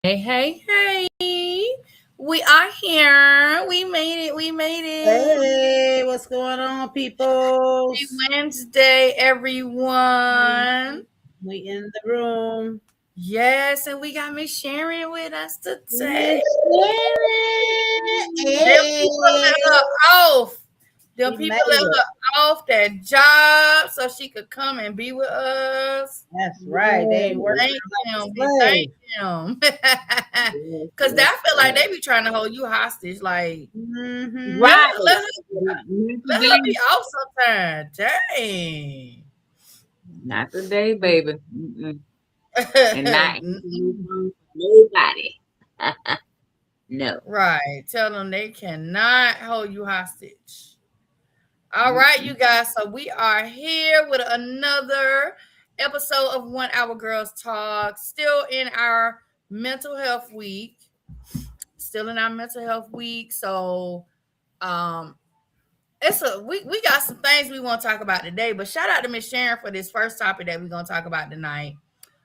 Hey. We are here. We made it. We made it. Hey, what's going on, Happy peoples? Wednesday, everyone. We in the room. Yes, and we got Miss Sharon with us today. Miss Sharon. Them people Hey, let her off. Them she made people let it. her off that job so she could come and be with us. That's right. They ain't working Thank like a him. We thank slave. him. Yes, Cause yes, that feel like yes. they be trying to hold you hostage. Like, Mm-hmm. let Right. her let her Not let her today. be off sometime. Dang. Not today, baby. Mm-mm. And not nobody. No. Right. Tell them they cannot hold you hostage. All right, you Mm-mm. guys. So we are here with another episode of 1 Hour Girls Talk. Still in our mental health week. Still in our mental health week. So um we got some things we want to talk about today, but shout out to Miss Sharon for this first topic that we're gonna talk about tonight.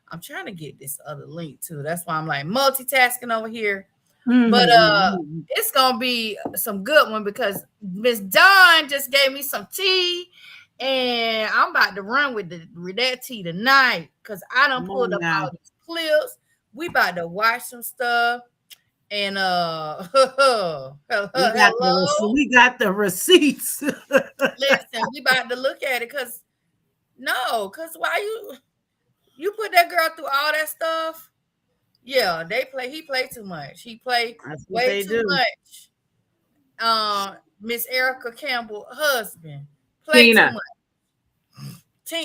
I'm trying to get this other link too. That's why I'm like multitasking over here. But Mm-hmm. it's gonna be some good one because Miss Dawn just gave me some tea, and I'm about to run with that tea tonight because I done Come pulled on up now. all these clips. We about to watch some stuff, and hello. We got the receipts. Listen, we about to look at it because no, because why you put that girl through all that stuff? Yeah, he played too much. He played That's what way they too do. much. Miss Erica Campbell husband play too Tina. much.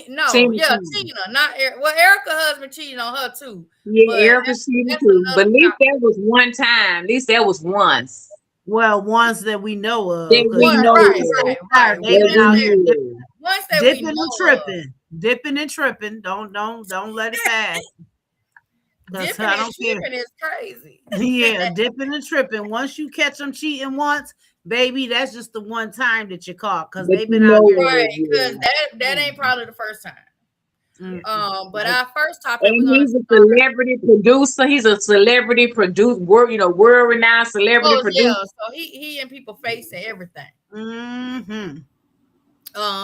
No, Tina. yeah, Tina. Tina, not Erica. Well, Erica husband cheating on her too, Yeah, but Erica Cena that's too. But another at least topic. that was one time. At least that was once. Well, ones that we know of, That because we One, know right, of. they We That been we out just here knew of. once that we dipping know and of, tripping. Don't let it pass. Because dipping I and don't care. tripping is crazy. Yeah, dipping and tripping. Once you catch them cheating once, baby, that's just the one time that you caught. Because But they've you been out know here. Right, of, because yeah. that ain't probably the first time. Mm, But nope. our first topic we're And gonna he's a start. celebrity producer. He's a celebrity producer, world renowned celebrity Oh yeah, producer. so he in people face and everything. Mm-hmm.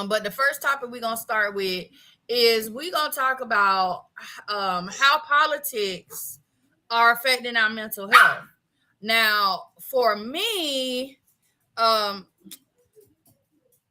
But the first topic we're gonna start with is we gonna talk about how politics are affecting our mental health. Now, for me, um,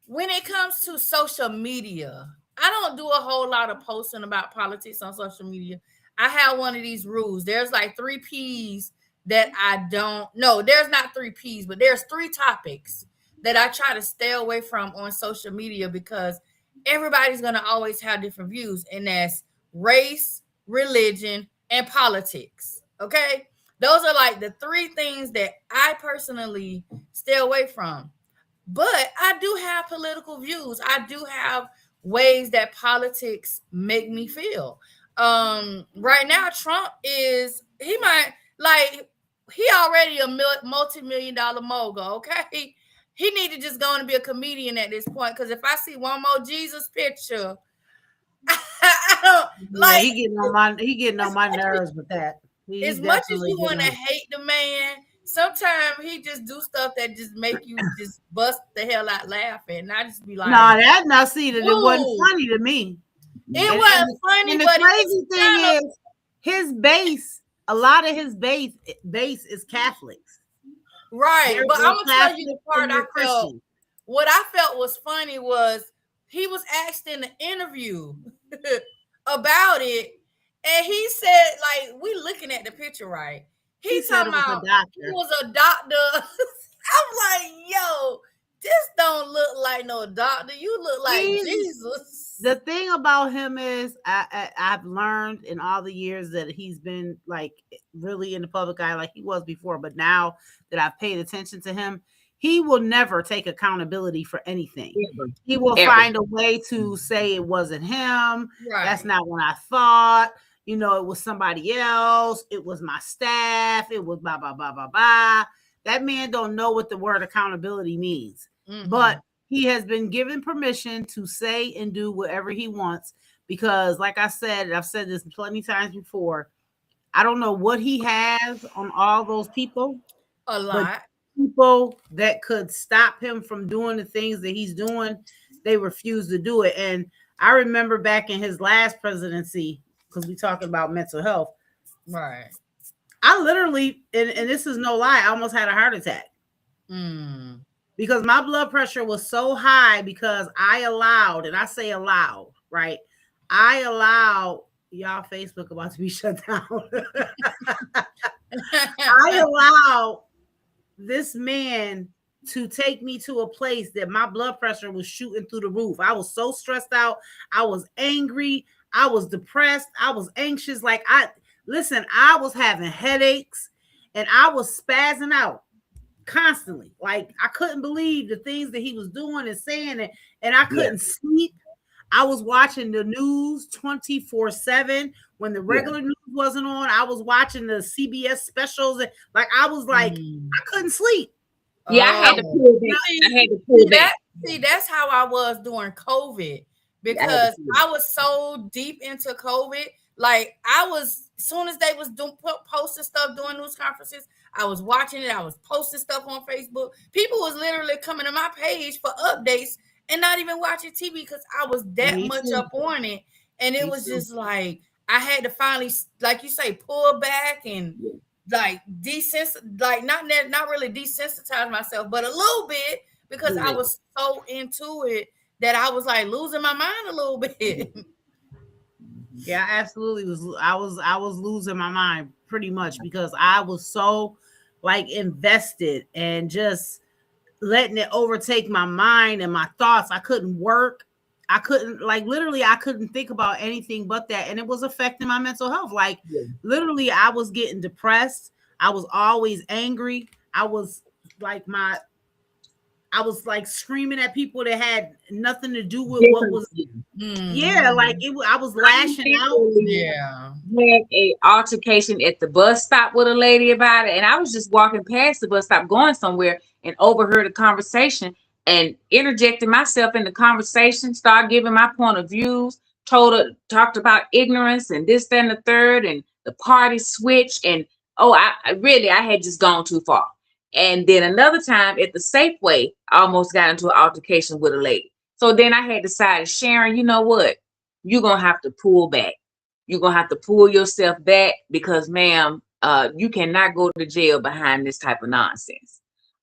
when it comes to social media, I don't do a whole lot of posting about politics on social media. I have one of these rules. There's like three P's that I don't know. There's not three P's, but there's three topics that I try to stay away from on social media because everybody's gonna always have different views, and that's race, religion, and politics. Okay. Those are like the three things that I personally stay away from. But I do have political views. I do have ways that politics make me feel. Right now, Trump is he might like he already a multi-million dollar mogul. Okay, he need to just go and be a comedian at this point. Because if I see one more Jesus picture, I don't Yeah, like he getting on as my much nerves with that. He as much as definitely you getting want to on. hate the man, sometimes he just do stuff that just make you just bust the hell out laughing. And I just be No, like, that now see that it wasn't dude, funny to me. it And wasn't funny, and the but it was crazy thing kind of is his base, a lot of his base is Catholics. right. But They're I'm gonna tell you the Catholics part and I they're felt. Christian. What I felt was funny was he was asked in the interview about it, and he said, like, we looking at the picture, right? He He said talking it was a about he doctor. was a doctor. I'm like, yo, this don't look like no doctor. You look like He's Jesus. the thing about him is I've learned in all the years that he's been like really in the public eye like he was before, but now that I've paid attention to him, he will never take accountability for anything. Ever. He will Ever. find a way to say it wasn't him. That's Right. not what I thought. You know, it was somebody else. It was my staff. It was blah blah blah blah blah. That man don't know what the word accountability means. But Mm-mm. he has been given permission to say and do whatever he wants because like I said, I've said this plenty times before, I don't know what he has on all those people, A but lot. people that could stop him from doing the things that he's doing, they refuse to do it. And I remember back in his last presidency, because we talking about mental health, Right. I literally, and this is no lie, I almost had a heart attack Mm. because my blood pressure was so high because I allowed, and I say allowed, right? I allowed y'all Facebook about to be shut down. I allowed this man to take me to a place that my blood pressure was shooting through the roof. I was so stressed out. I was angry. I was depressed. I was anxious. Like I was having headaches and I was spazzing out constantly. Like I couldn't believe the things that he was doing and saying, and I couldn't sleep. I was watching the news 24/7 when the regular news wasn't on. I was watching the CBS specials. And, like I was like, I couldn't sleep. Yeah, I had to pull back. I had to pull back. See, that's how I was during COVID because I was so deep into COVID. Like I was, as soon as they was posting stuff doing news conferences, I was watching it. I was posting stuff on Facebook. People was literally coming to my page for updates and not even watching TV because I was that much up on it. And it was just like I had to finally, like you say, pull back and like not really desensitize myself, but a little bit because I was so into it that I was like losing my mind a little bit. Yeah, I absolutely was. I was losing my mind pretty much because I was so like invested and just letting it overtake my mind and my thoughts. I couldn't work. I couldn't literally I couldn't think about anything but that. And it was affecting my mental health. Like literally I was getting depressed. I was always angry. I was like screaming at people that had nothing to do with what was like I was lashing out. Yeah. Had a altercation at the bus stop with a lady about it, and I was just walking past the bus stop going somewhere and overheard a conversation and interjected myself in the conversation, started giving my point of views, talked about ignorance and this, that, and the third, and the party switch, and I had just gone too far. And then another time at the Safeway, I almost got into an altercation with a lady. So then I had decided, Sharon, you know what? You're going to have to pull back. You're going to have to pull yourself back because, ma'am, you cannot go to jail behind this type of nonsense.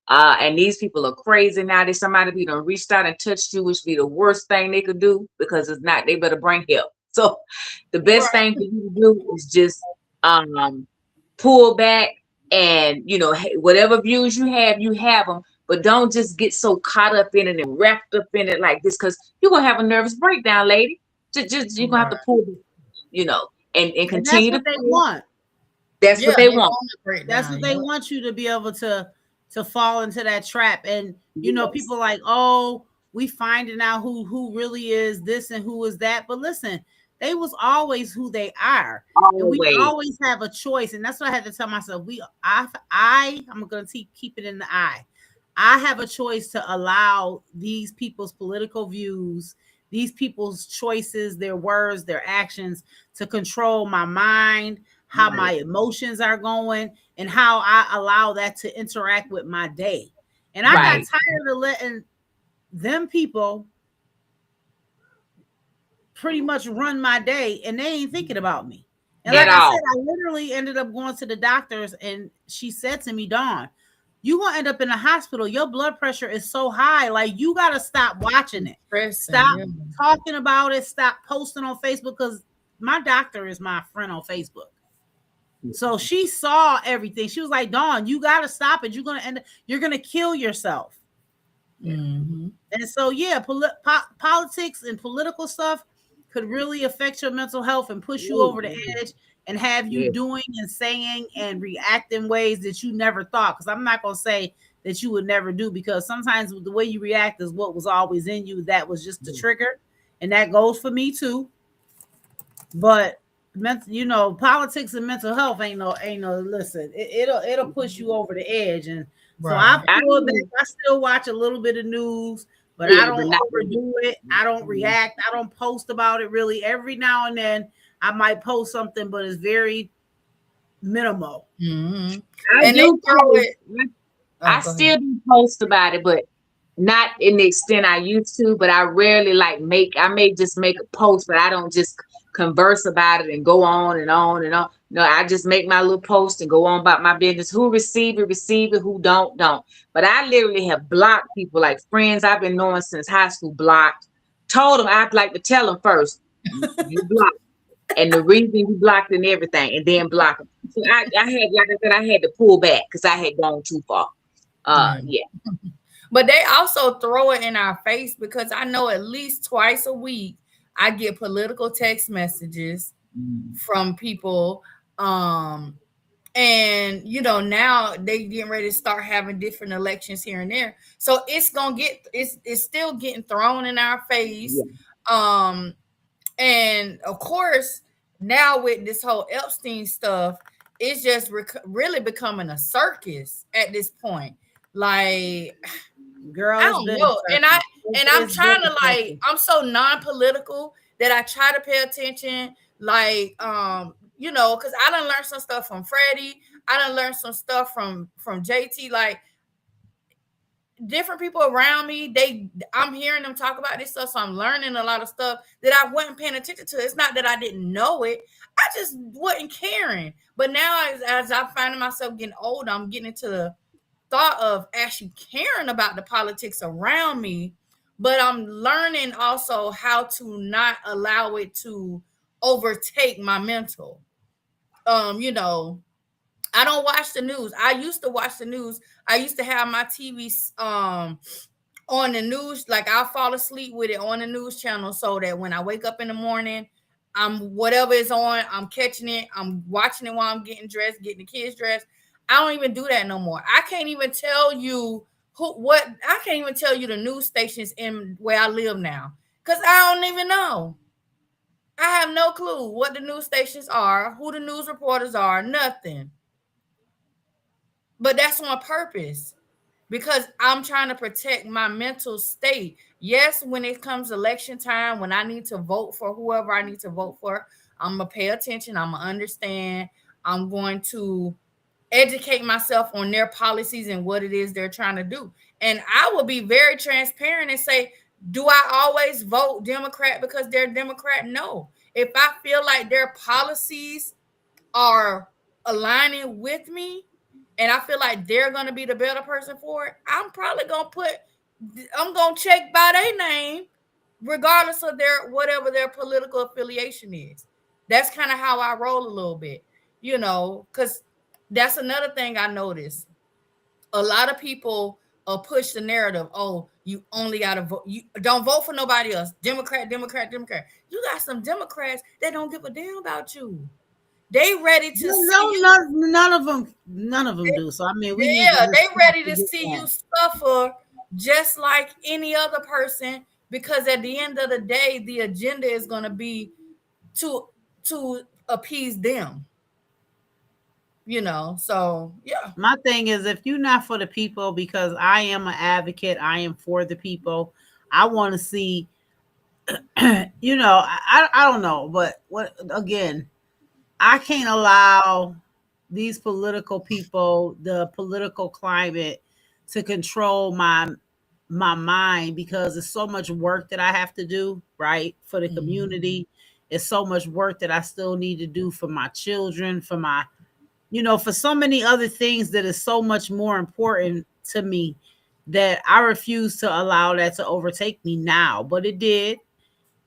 And these people are crazy now. There's somebody who done reached out and touched you, which would be the worst thing they could do because if not, they better bring help. So the best thing for you to do is just pull back. And, whatever views you have them, but don't just get so caught up in it and wrapped up in it like this, because you're going to have a nervous breakdown, lady. Just you're going to have to pull, and continue to. That's what they want. That's what they want. That's what they want you to be able to fall into that trap. And, people like, oh, we finding out who really is this and who is that. But listen, they was always who they are. Always. And we always have a choice. And that's what I had to tell myself. I'm going to keep it in the eye. I have a choice to allow these people's political views, these people's choices, their words, their actions to control my mind, how my emotions are going, and how I allow that to interact with my day. And I got tired of letting them people pretty much run my day and they ain't thinking about me. And like I said, I literally ended up going to the doctors and she said to me, Dawn, you gonna end up in the hospital. Your blood pressure is so high. Like you gotta stop watching it. Stop talking about it. Stop posting on Facebook because my doctor is my friend on Facebook. So she saw everything. She was like, Dawn, you gotta stop it. You're gonna kill yourself. Mm-hmm. And so politics and political stuff could really affect your mental health and push you over the edge and have you doing and saying and reacting ways that you never thought. Because I'm not going to say that you would never do, because sometimes the way you react is what was always in you. That was just the trigger. And that goes for me too. But politics and mental health ain't no listen, it'll push you over the edge. And so I still watch a little bit of news, but I don't overdo it. I don't react. I don't post about it really. Every now and then I might post something, but it's very minimal. Mhm. I And they do throw post. it. I Oh, go still ahead. do post about it, but not in the extent I used to. But I rarely like I may just make a post, but I don't just converse about it and go on and on and on. No, I just make my little post and go on about my business. Who receive it, who don't. But I literally have blocked people, like friends I've been knowing since high school, blocked. Told them I'd like to tell them first, you blocked. And the reason you blocked and everything, and then block them. So I had, like I said, I had to pull back because I had gone too far. Yeah. Yeah. But they also throw it in our face because I know at least twice a week I get political text messages from people. And now they getting ready to start having different elections here and there. So it's still getting thrown in our face. Yeah. And of course, now with this whole Epstein stuff, it's just really becoming a circus at this point. Like, Girl, I it's don't been a know. And circus. I'm It's been trying a to, like, circus. I'm so non-political that I try to pay attention. Like, because I done learned some stuff from Freddie. I done learned some stuff from JT. Like, different people around me, I'm hearing them talk about this stuff, so I'm learning a lot of stuff that I wasn't paying attention to. It's not that I didn't know it, I just wasn't caring. But now, as I find myself getting older, I'm getting into the thought of actually caring about the politics around me. But I'm learning also how to not allow it to overtake my mental. I don't watch the news. I used to watch the news. I used to have my TV on the news. Like, I'll fall asleep with it on the news channel so that when I wake up in the morning, whatever is on, I'm catching it. I'm watching it while I'm getting dressed, getting the kids dressed. I don't even do that no more. I can't even tell you I can't even tell you the news stations in where I live now because I don't even know. I have no clue what the news stations are, who the news reporters are, nothing. But that's on purpose because I'm trying to protect my mental state. Yes, when it comes election time, when I need to vote for whoever I need to vote for, I'm going to pay attention. I'm going to understand. I'm going to educate myself on their policies and what it is they're trying to do. And I will be very transparent and say, do I always vote Democrat because they're Democrat? No. If I feel like their policies are aligning with me and I feel like they're going to be the better person for it, I'm going to check by their name regardless of their whatever their political affiliation is. That's kind of how I roll a little bit, because that's another thing I noticed. A lot of people push the narrative, oh, you only got to vote, you don't vote for nobody else, Democrat. You got some Democrats that don't give a damn about you. They ready to see No, you. none of them do. So I mean, we need to Yeah, just they ready to forget see you that. suffer just like any other person because at the end of the day, the agenda is going to be to appease them. So yeah. My thing is, if you're not for the people, because I am an advocate, I am for the people. I want to see, I don't know, but what again? I can't allow these political people, the political climate, to control my mind because it's so much work that I have to do, right, for the Mhm. community. It's so much work that I still need to do for my children, for my, for so many other things that is so much more important to me that I refuse to allow that to overtake me now. But it did,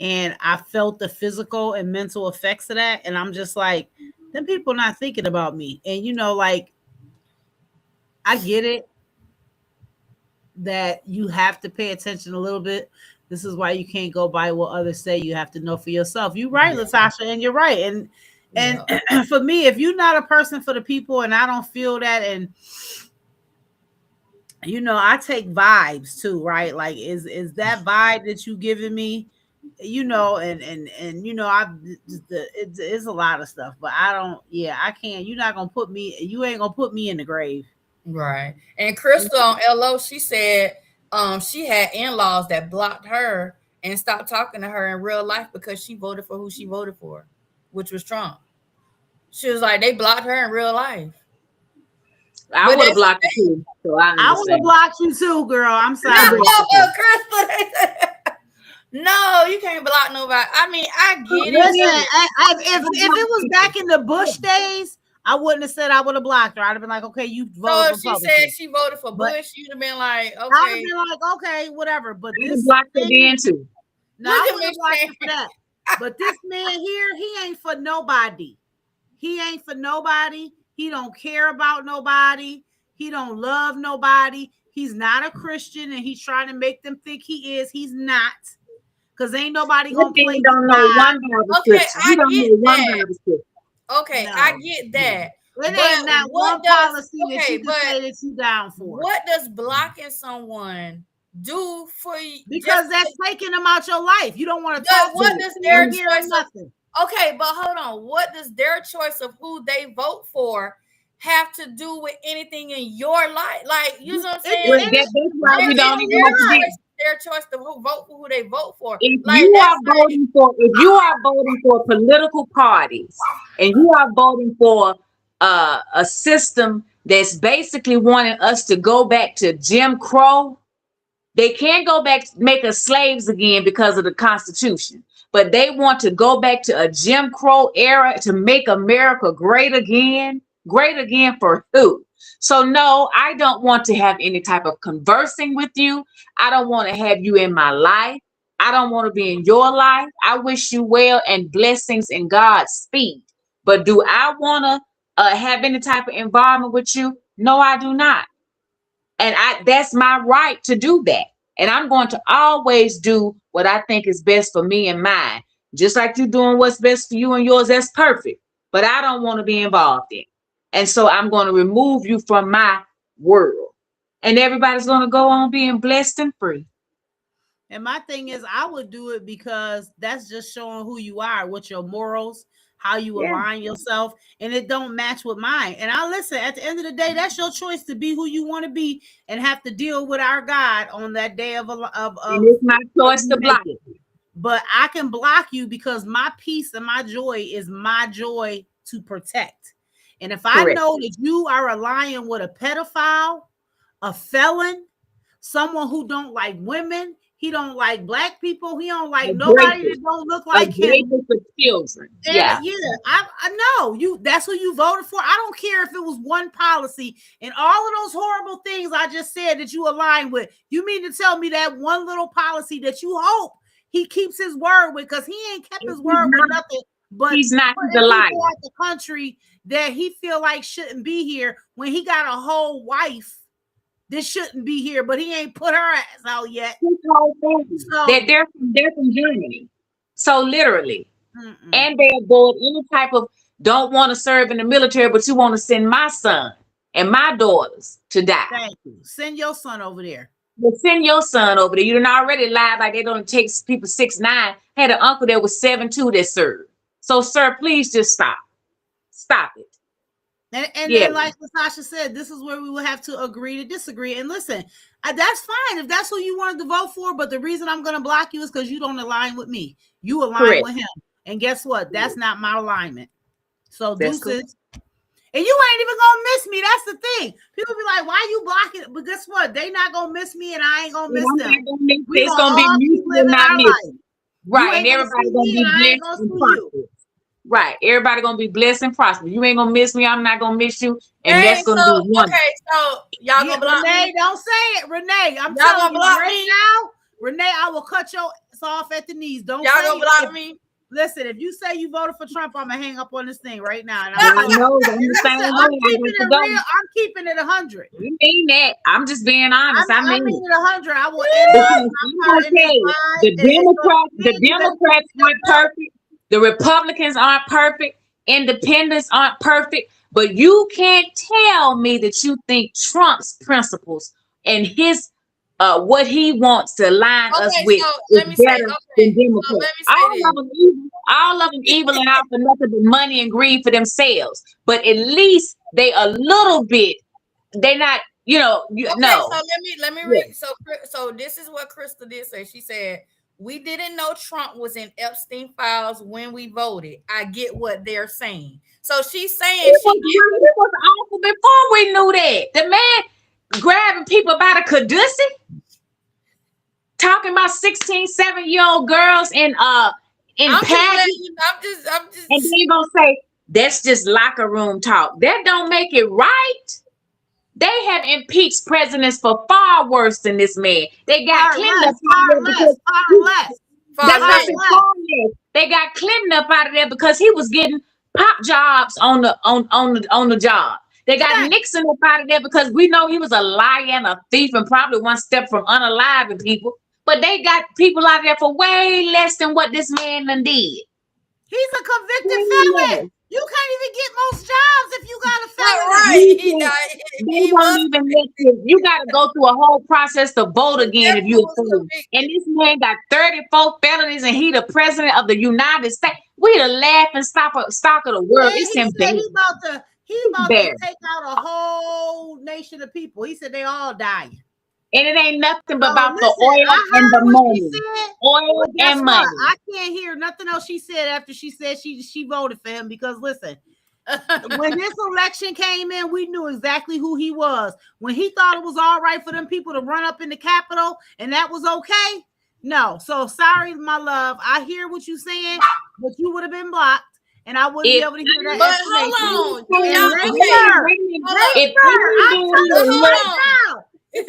and I felt the physical and mental effects of that. And I'm just like, them people not thinking about me. And like I get it that you have to pay attention a little bit. This is why you can't go by what others say. You have to know for yourself. You're right, Yeah, Latasha, and you're right. And yeah. for me, if you're not a person for the people and I don't feel that, and I take vibes too, right? Like, is that vibe that you giving me? And I it's a lot of stuff, but I don't. Yeah, I can't. You're not gonna put me. You ain't gonna put me in the grave. Right. And Crystal on LO, she said she had in-laws that blocked her and stopped talking to her in real life because she voted for who she voted for, which was Trump. She was like, they blocked her in real life. I But would have that's blocked you too. So I I would have understand. blocked you too, girl. I'm sorry. No, Crystal. No, you can't block nobody. I mean, I get Listen, it. if it was back in the Bush days, I wouldn't have said I would have blocked her. I'd have been like, okay, you So voted if she Republican. said she voted for But- Bush, you'd have been like, I'd have okay. been like, okay, whatever. But I this blocked her thing- then too. no, Look I at wouldn't me block you saying- for that. But this man here, he ain't for nobody. He ain't for nobody. He don't care about nobody. He don't love nobody. He's not a Christian, and he's trying to make them think he is. He's not. Because ain't nobody gonna play. You don't know God. one Bible Okay, scripture. I You don't get know one that. Bible scripture. Okay, No. I get that. It But ain't not what one does- policy that okay, you can but say that you down for. What does blocking someone do for you? Because that's taking them out your life. You don't want to But talk what to does them. their You hear choice of- nothing. Okay, but hold on. What does their choice of who they vote for have to do with anything in your life? Like, you know what I'm saying? Well, that's why we don't even know what to do. Their choice to vote for who they vote for. If Like, you that's are voting for, if you are voting for political parties and you are voting for a system that's basically wanting us to go back to Jim Crow, they can't go back make us slaves again because of the Constitution, but they want to go back to a Jim Crow era to make America great again. Great again for who? So no, I don't want to have any type of conversing with you. I don't want to have you in my life. I don't want to be in your life. I wish you well and blessings in God's speed. But do I want to have any type of involvement with you? No, I do not. And that's my right to do that. And I'm going to always do what I think is best for me and mine. Just like you doing what's best for you and yours, that's perfect. But I don't want to be involved in it. And so I'm going to remove you from my world. And everybody's going to go on being blessed and free. And my thing is, I would do it because that's just showing who you are, what your morals, how you align yourself, and it don't match with mine. And I listen, at the end of the day, that's your choice to be who you want to be and have to deal with our God on that day of And it's my choice to block it. But I can block you because my peace and my joy is my joy to protect. And if I Correct. know that you are aligning with a pedophile, a felon, someone who don't like women, he don't like black people, he don't like nobody that don't look like him. For children. And Yeah. I know you. That's who you voted for. I don't care if it was one policy and all of those horrible things I just said that you align with. You mean to tell me that one little policy that you hope he keeps his word with, because he ain't kept his word with nothing. But He's not putting the liar. people out the country that he feel like shouldn't be here when he got a whole wife that shouldn't be here, but he ain't put her ass out yet. So, They're from Germany. So literally. mm-mm. And they avoid any type of don't want to serve in the military, but you want to send my son and my daughters to die. Thank you. Send your son over there. But send your son over there. You done already lied like they don't take people 6'9". Had an uncle that was 7'2" that served. So, sir, please just stop. Stop it. And Yeah. then, like Natasha said, this is where we will have to agree to disagree. And listen, that's fine if that's who you wanted to vote for. But the reason I'm going to block you is because you don't align with me. You align Correct. with him. And guess what? That's not my alignment. So That's deuces. And you ain't even gonna miss me. That's the thing. People be like, "Why you blocking it?" But guess what? They not gonna miss me, and I ain't gonna miss them. We It's gonna going to all be keep mutual, living not our mutual. life. Right. ain't And gonna everybody see going me to be and I ain't blessed gonna and see you. prosperous. Right. Everybody going to be blessed and prosperous. You ain't going to miss me. I'm not going to miss you. And Hey, that's going to so, be wonderful. okay, so y'all Yeah, gonna block Renee, me? don't say it, Renee. I'm Y'all telling gonna you block right me? now, Renee. I will cut your ass off at the knees. Don't Y'all say gonna it. block me? Listen, if you say you voted for Trump, I'm gonna hang up on this thing right now. And I I'm, know. I'm the listen, same way. I'm I keeping got to it go. real. I'm keeping it 100. You mean that. I'm just being honest. I I mean mean it. it 100. I will end Because my I'm part gonna in this tell you, line. the And so, Democrats, man, you better aren't perfect. The Republicans aren't perfect. Independents aren't perfect. But you can't tell me that you think Trump's principles and his what he wants to line us Okay, with so is let me say, better okay, than so Democrats. let me say All this. of them evil. All of them evil and out for nothing but money and greed for themselves. But at least they a little bit. They not. Okay, No. so let me Yeah. read. So this is what Crystal did say. She said we didn't know Trump was in Epstein files when we voted. I get what they're saying. So she's saying It was awful before we knew that. The man grabbing people by the caduceus, talking about 16, 7-year-old girls in I'm pageants, just and then gonna say that's just locker room talk. That don't make it right. They have impeached presidents for far worse than this man. They got Clinton up out of there because that's not far less. They got Clinton up out of there because he was getting pop jobs on the job. They got Nixon up out of there because we know he was a liar and a thief and probably one step from unaliving people. But they got people out there for way less than what this man done did. He's a convicted felon. You can't even get most jobs if you got a felony. Right. They won't even let you. You got to go through a whole process to vote again if you're a felon. And this man got 34 felonies, and he the president of the United States. We the laughing stock of the world. It's embarrassing. He about to take out a whole nation of people. He said they all dying. And it ain't nothing but about the oil and the money. Oil and money. I can't hear nothing else she said after she said she voted for him because listen, when this election came in, we knew exactly who he was. When he thought it was all right for them people to run up in the Capitol and that was okay. No. So sorry, my love. I hear what you're saying, but you would have been blocked. And I wouldn't be able to hear that. But hold on. Do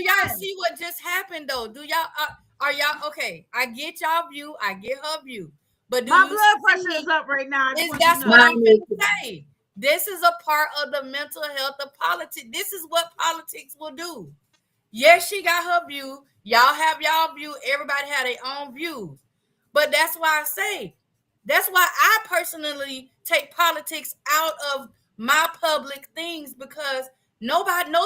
y'all see what just happened though? Do y'all are y'all okay? I get y'all view, I get her view, but do my blood pressure is up right now. That's what I'm going to say. This is a part of the mental health of politics. This is what politics will do. Yes, she got her view. Y'all have y'all view. Everybody have their own views. But that's why I say, that's why I personally take politics out of my public things because no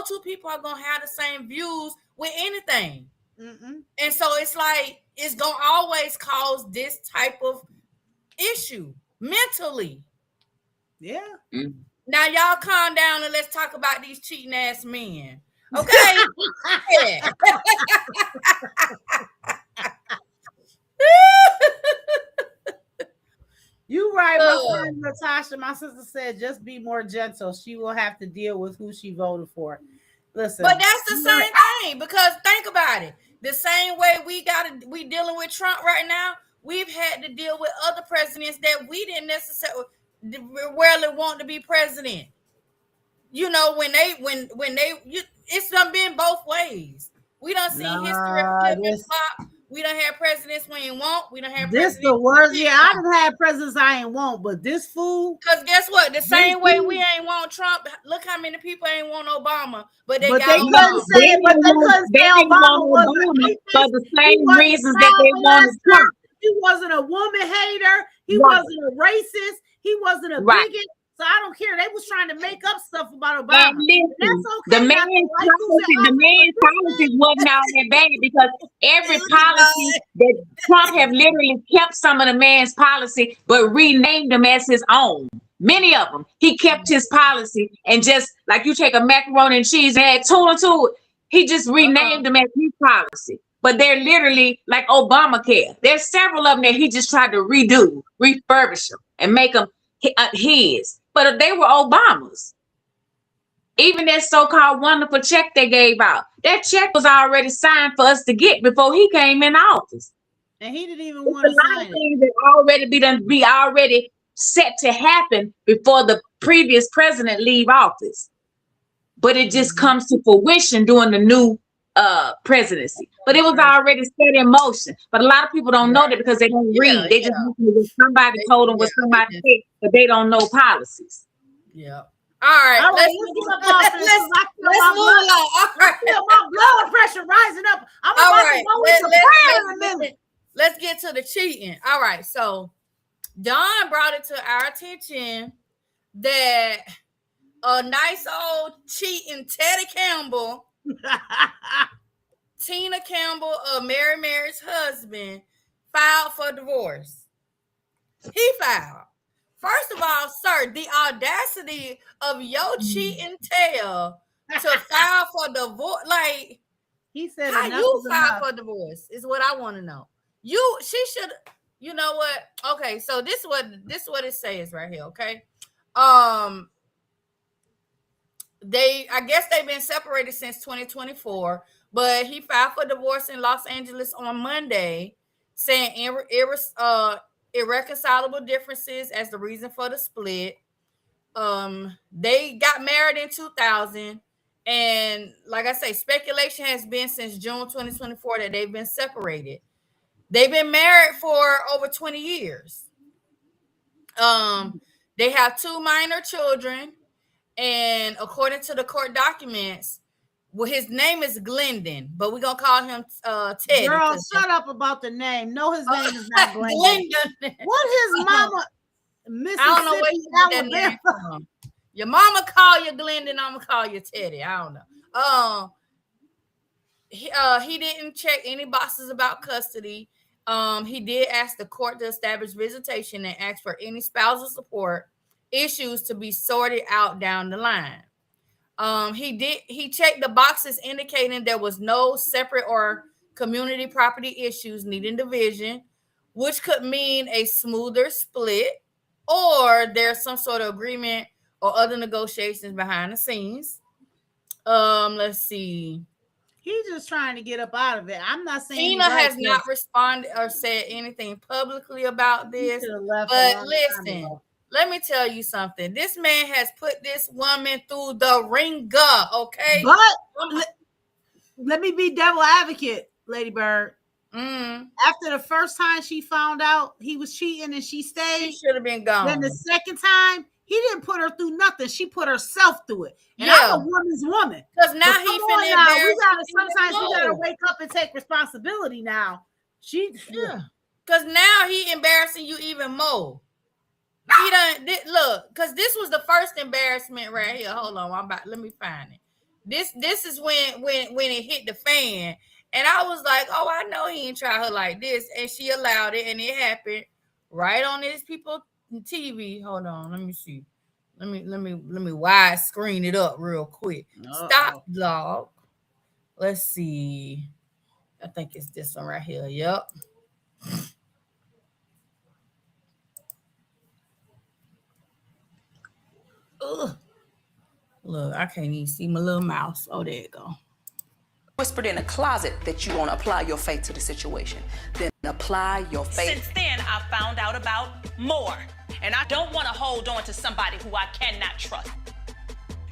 two people are gonna have the same views with anything. And so it's like it's gonna always cause this type of issue mentally. Yeah. Now y'all calm down and let's talk about these cheating ass men. Okay. Yeah. You right, my friend Natasha. My sister said, just be more gentle. She will have to deal with who she voted for. Listen, but that's the same thing because think about it. The same way we dealing with Trump right now. We've had to deal with other presidents that we didn't necessarily rarely want to be president. You know, it's done been both ways. We done seen history flip and flop. We done had presidents we ain't want. We done had this the worst. Yeah, I done had presidents I ain't want, but this fool. Because guess what? The same way we ain't want Trump. Look how many people ain't want Obama, but they couldn't say Obama was for the same reasons that they wanted Trump. He wasn't a woman hater. He wasn't a racist. He wasn't a bigot. So I don't care. They was trying to make up stuff about Obama. Listen, the man's policies wasn't all that bad because every policy that Trump have literally kept some of the man's policy, but renamed them as his own. Many of them, he kept his policy and just like you take a macaroni and cheese and add tuna to it, he just renamed them as his policy. But they're literally like Obamacare. There's several of them that he just tried to redo, refurbish them, and make them his. But they were Obama's. Even that so-called wonderful check they gave out, that check was already signed for us to get before he came in office. And he didn't even want to sign it. Things that already be already set to happen before the previous president leave office. But it just comes to fruition during the new presidency. But it was already set in motion. But a lot of people don't know that because they don't read. They just listen to what somebody told them, what somebody said, but they don't know policies. Yeah. All right. Let's move along. I feel my blood pressure rising up. I'm about to go into prayer in a minute. Let's get to the cheating. All right. So Don brought it to our attention that a nice old cheating Teddy Campbell, Tina Campbell, Mary Mary's husband, filed for divorce. He filed. First of all, sir, the audacity of your cheating tail to file for divorce, like He said How enough you is filed enough. for divorce is what I want to know. She should. You know what? Okay, so this what it says right here. Okay, I guess they've been separated since 2024, but he filed for divorce in Los Angeles on Monday, saying irreconcilable differences as the reason for the split. They got married in 2000, and like I say, speculation has been since June 2024 that they've been separated. They've been married for over 20 years. They have 2 minor children, and according to the court documents, well, his name is Glendon, but we're gonna call him Teddy. Girl, shut up about the name. No, his name is not Glendon. Glendon. What his mama? I don't know where you get that name from. Your mama call you Glendon, I'm gonna call you Teddy. I don't know. He didn't check any boxes about custody. He did ask the court to establish visitation and ask for any spousal support issues to be sorted out down the line. He checked the boxes indicating there was no separate or community property issues needing division, which could mean a smoother split, or there's some sort of agreement or other negotiations behind the scenes. Let's see. He's just trying to get up out of it. I'm not saying Tina has not responded or said anything publicly about this. But listen, let me tell you something. This man has put this woman through the ringer, okay? But let me be devil advocate, Lady Bird. After the first time she found out he was cheating and she stayed, she should have been gone. Then the second time, he didn't put her through nothing. She put herself through it. And I'm a woman's woman. Because now he's sometimes we gotta wake up and take responsibility now. Because now he embarrassing you even more. He done look, because this was the first embarrassment right here. Hold on, let me find it. This is when it hit the fan. And I was like, oh, I know he ain't try her like this. And she allowed it, and it happened right on these people TV. Hold on, let me see. Let me wide screen it up real quick. Stop log. Let's see. I think it's this one right here. Yep. Ugh. Look, I can't even see my little mouse. Oh, there you go. Whispered in a closet that you want to apply your faith to the situation. Then apply your faith. Since then, I found out about more. And I don't want to hold on to somebody who I cannot trust.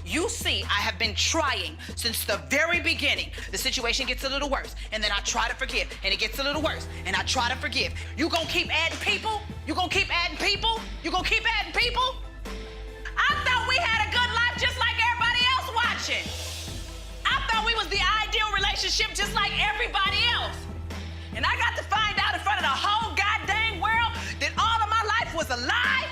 You see, I have been trying since the very beginning. The situation gets a little worse, and then I try to forgive, and it gets a little worse, and I try to forgive. You gonna keep adding people? You gonna keep adding people? You gonna keep adding people? I thought we had a good life just like everybody else watching. I thought we was the ideal relationship just like everybody else. And I got to find out in front of the whole goddamn world that all of my life was a lie?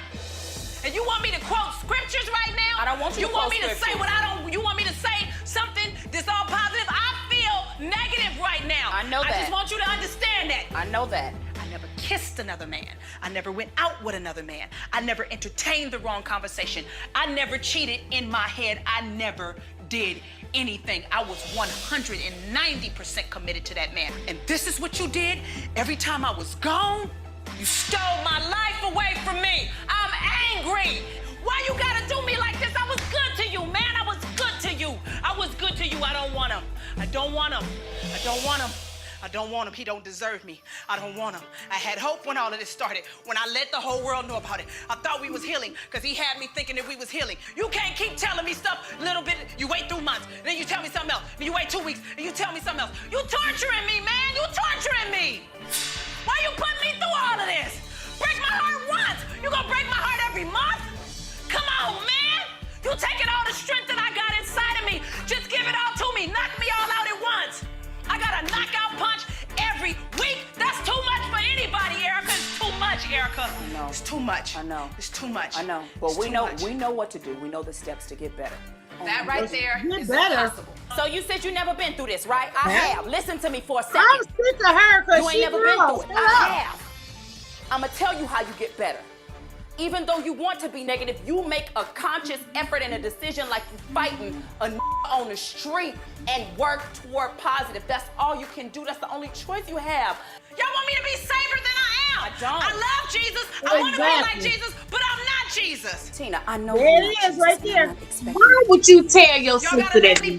And you want me to quote scriptures right now? I don't want you to want quote me to say what I don't, you want me to say something that's all positive? I feel negative right now. I know that. I just want you to understand that. I know that. I never kissed another man. I never went out with another man. I never entertained the wrong conversation. I never cheated in my head. I never did anything. I was 190% committed to that man. And this is what you did every time I was gone? You stole my life away from me. I'm angry. Why you gotta do me like this? I was good to you, man. I was good to you. I was good to you. I don't want him. I don't want him. I don't want him. I don't want him. He don't deserve me. I don't want him. I had hope when all of this started, when I let the whole world know about it. I thought we was healing because he had me thinking that we was healing. You can't keep telling me stuff little bit. You wait 3 months, then you tell me something else. Then you wait 2 weeks, and you tell me something else. You torturing me, man. You torturing me. Why you putting me through all of this? Break my heart once. You gonna break my heart every month? Come on, man. You taking all the strength that I got inside of me. Just give it all to me. Knock me all out at once. I got a knockout punch every week. That's too much for anybody, Erica. It's too much, Erica. I know. It's too much. I know. It's too much. I know. But we know what to do. We know the steps to get better. That right there is impossible. So you said you never been through this, right? I have. Listen to me for a second. I'm sick of her because you ain't never been through it. I have. I'm gonna tell you how you get better. Even though you want to be negative, you make a conscious effort and a decision like you're fighting a on the street and work toward positive. That's all you can do. That's the only choice you have. Y'all want me to be safer than I am. I don't. I love Jesus. I want to be like Jesus, but I'm not Jesus. Tina, I know There you're it not is, right Jesus, there. and I'm not expecting Why would you tell your Y'all sister gotta that? let me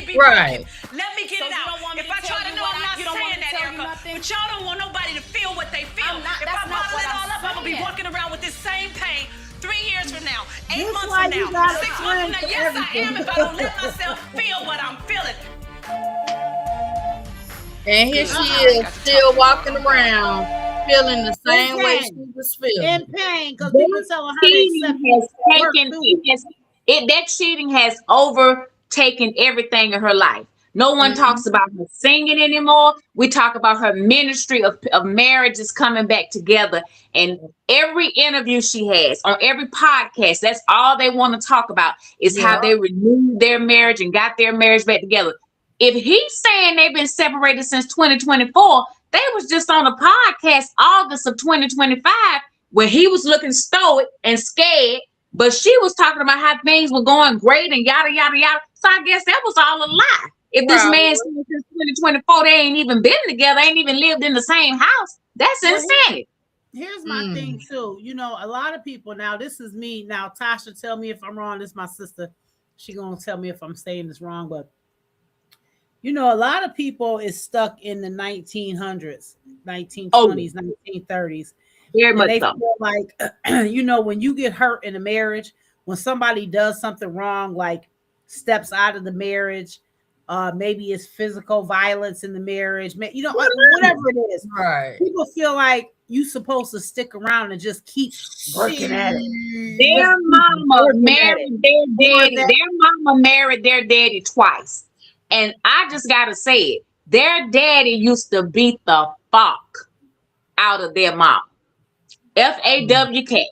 be Right. broken. Let me get So it you out. don't want me If to I tell try to you know, what I'm not you don't want saying me to that, tell you Erica. nothing? But y'all don't want nobody to feel what they feel. I'm not- If that's I not bottle what it I'm all up, I'm gonna be saying. walking around with this same pain 3 years from now, 8 That's months why from you now, gotta 6 months from now. friend Yes, I am. everything. If I don't let myself feel what I'm feeling. And here she I ain't is, got to still talk walking anymore. around, feeling the same way pain. she was feeling. In pain because people telling her to Cheating accept has work taken too. that cheating has overtaken everything in her life. No one talks about her singing anymore. We talk about her ministry of marriages coming back together. And every interview she has on every podcast, that's all they want to talk about is how they renewed their marriage and got their marriage back together. If he's saying they've been separated since 2024, they was just on a podcast August of 2025 where he was looking stoic and scared, but she was talking about how things were going great and yada, yada, yada. So I guess that was all a lie. If this man said since 2024, they ain't even been together, ain't even lived in the same house, that's insanity. Here's my thing too. You know, a lot of people now, this is me. Now, Tasha, tell me if I'm wrong. This is my sister. She gonna tell me if I'm saying this wrong, but you know, a lot of people is stuck in the 1900s, 1920s, 1930s. Very And much they so. feel like, you know, when you get hurt in a marriage, when somebody does something wrong, like steps out of the marriage, maybe it's physical violence in the marriage, you know, whatever it is. Right. People feel like you supposed to stick around and just keep working at it. Their mama married their daddy. that- Their mama married their daddy twice. And I just gotta say it. Their daddy used to beat the fuck out of their mama. FAWK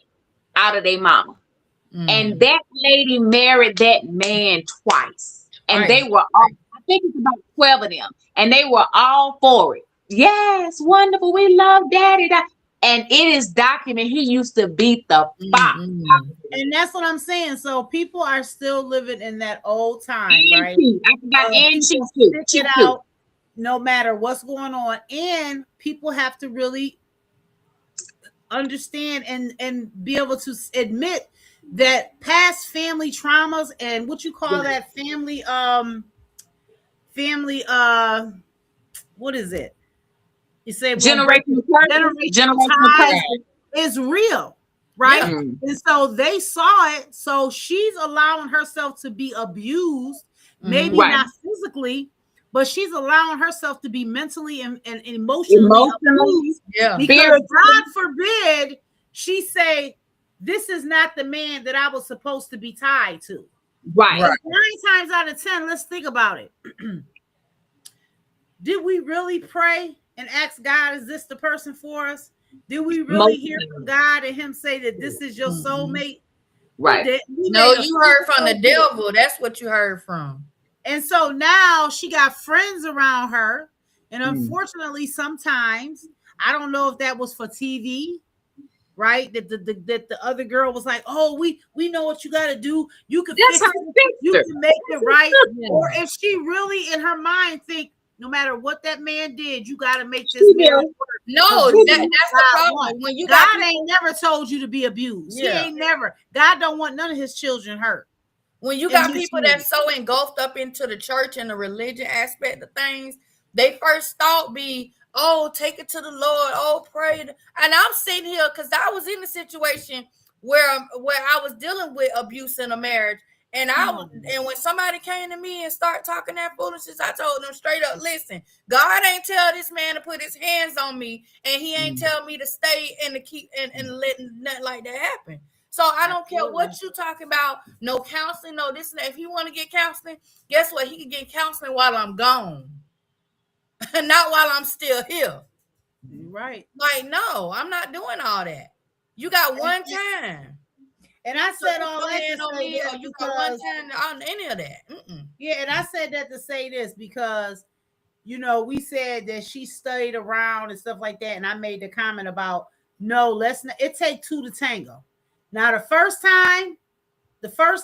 out of their mama. And that lady married that man twice. And they were all, I think it's about 12 of them. And they were all for it. Yes, wonderful. We love daddy. And it is documented. He used to beat the fuck. And that's what I'm saying. So people are still living in that old time, right? I forgot and People cheat stick too. it out no matter what's going on. And people have to really understand and be able to admit that past family traumas and what you call that family what is it? You say Generational ties is real, right? And so they saw it. So she's allowing herself to be abused, maybe not physically, but she's allowing herself to be mentally and emotionally abused. Because God forbid she say, this is not the man that I was supposed to be tied to. Right. 9 times out of 10, let's think about it. Did we really pray and ask God, is this the person for us? Did we really hear from God and him say that this is your soulmate? Right. No, you heard from the devil. That's what you heard from. And so now she got friends around her. And unfortunately, sometimes, I don't know if that was for TV, right? That the other girl was like, oh, we know what you got to do. You can fix it. You can make it right. Or if she really in her mind think, no matter what that man did, you got to make this marriage work. No, that's the problem. When you God ain't never told you to be abused. Yeah. He ain't never. God don't want none of his children hurt. When you got people that's so engulfed up into the church and the religion aspect of things, they first thought be, oh, take it to the Lord, oh, pray. And I'm sitting here because I was in a situation where I was dealing with abuse in a marriage. And and when somebody came to me and started talking that foolishness, I told them straight up, listen, God ain't tell this man to put his hands on me, and he ain't tell me to stay and to keep and let nothing like that happen. So I don't care what you talking about, no counseling, no this and that. If you want to get counseling, guess what? He can get counseling while I'm gone. Not while I'm still here. Right. Like, no, I'm not doing all that. You got one time. And I said all that to say me, that or you got one time on any of that. Yeah, and I said that to say this because, you know, we said that she studied around and stuff like that, and I made the comment about no, let's not. It take two to tango. Now the first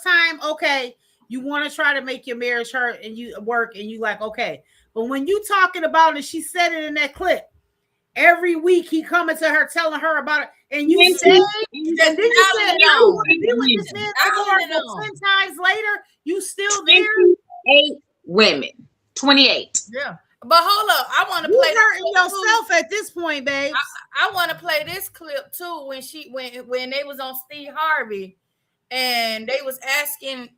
time, okay, you want to try to make your marriage hurt and you work and you like, okay. But when you talking about it, she said it in that clip. Every week he coming to her, telling her about it, and you said, and then you said, no, you with this man for 10 times later, you still there? 28 women. 28. Yeah. But hold up, I want to You play hurting yourself at this point, babe. I want to play this clip too when they was on Steve Harvey and they was asking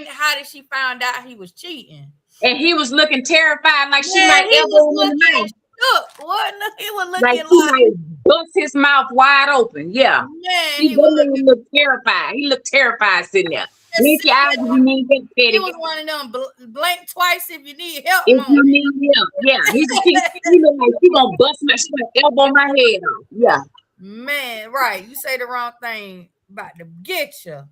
how did she find out he was cheating? And he was looking terrified, like she might elbow him in the mouth. He was looking like he might bust his mouth wide open. Yeah. Man, he looked terrified. He looked terrified sitting there. Blink your eyes if you need help. He was one of them blink twice if you need help. If you need help, yeah. He looked like he gonna bust my elbow my head off. Yeah. Man, right. You say the wrong thing, about to get you.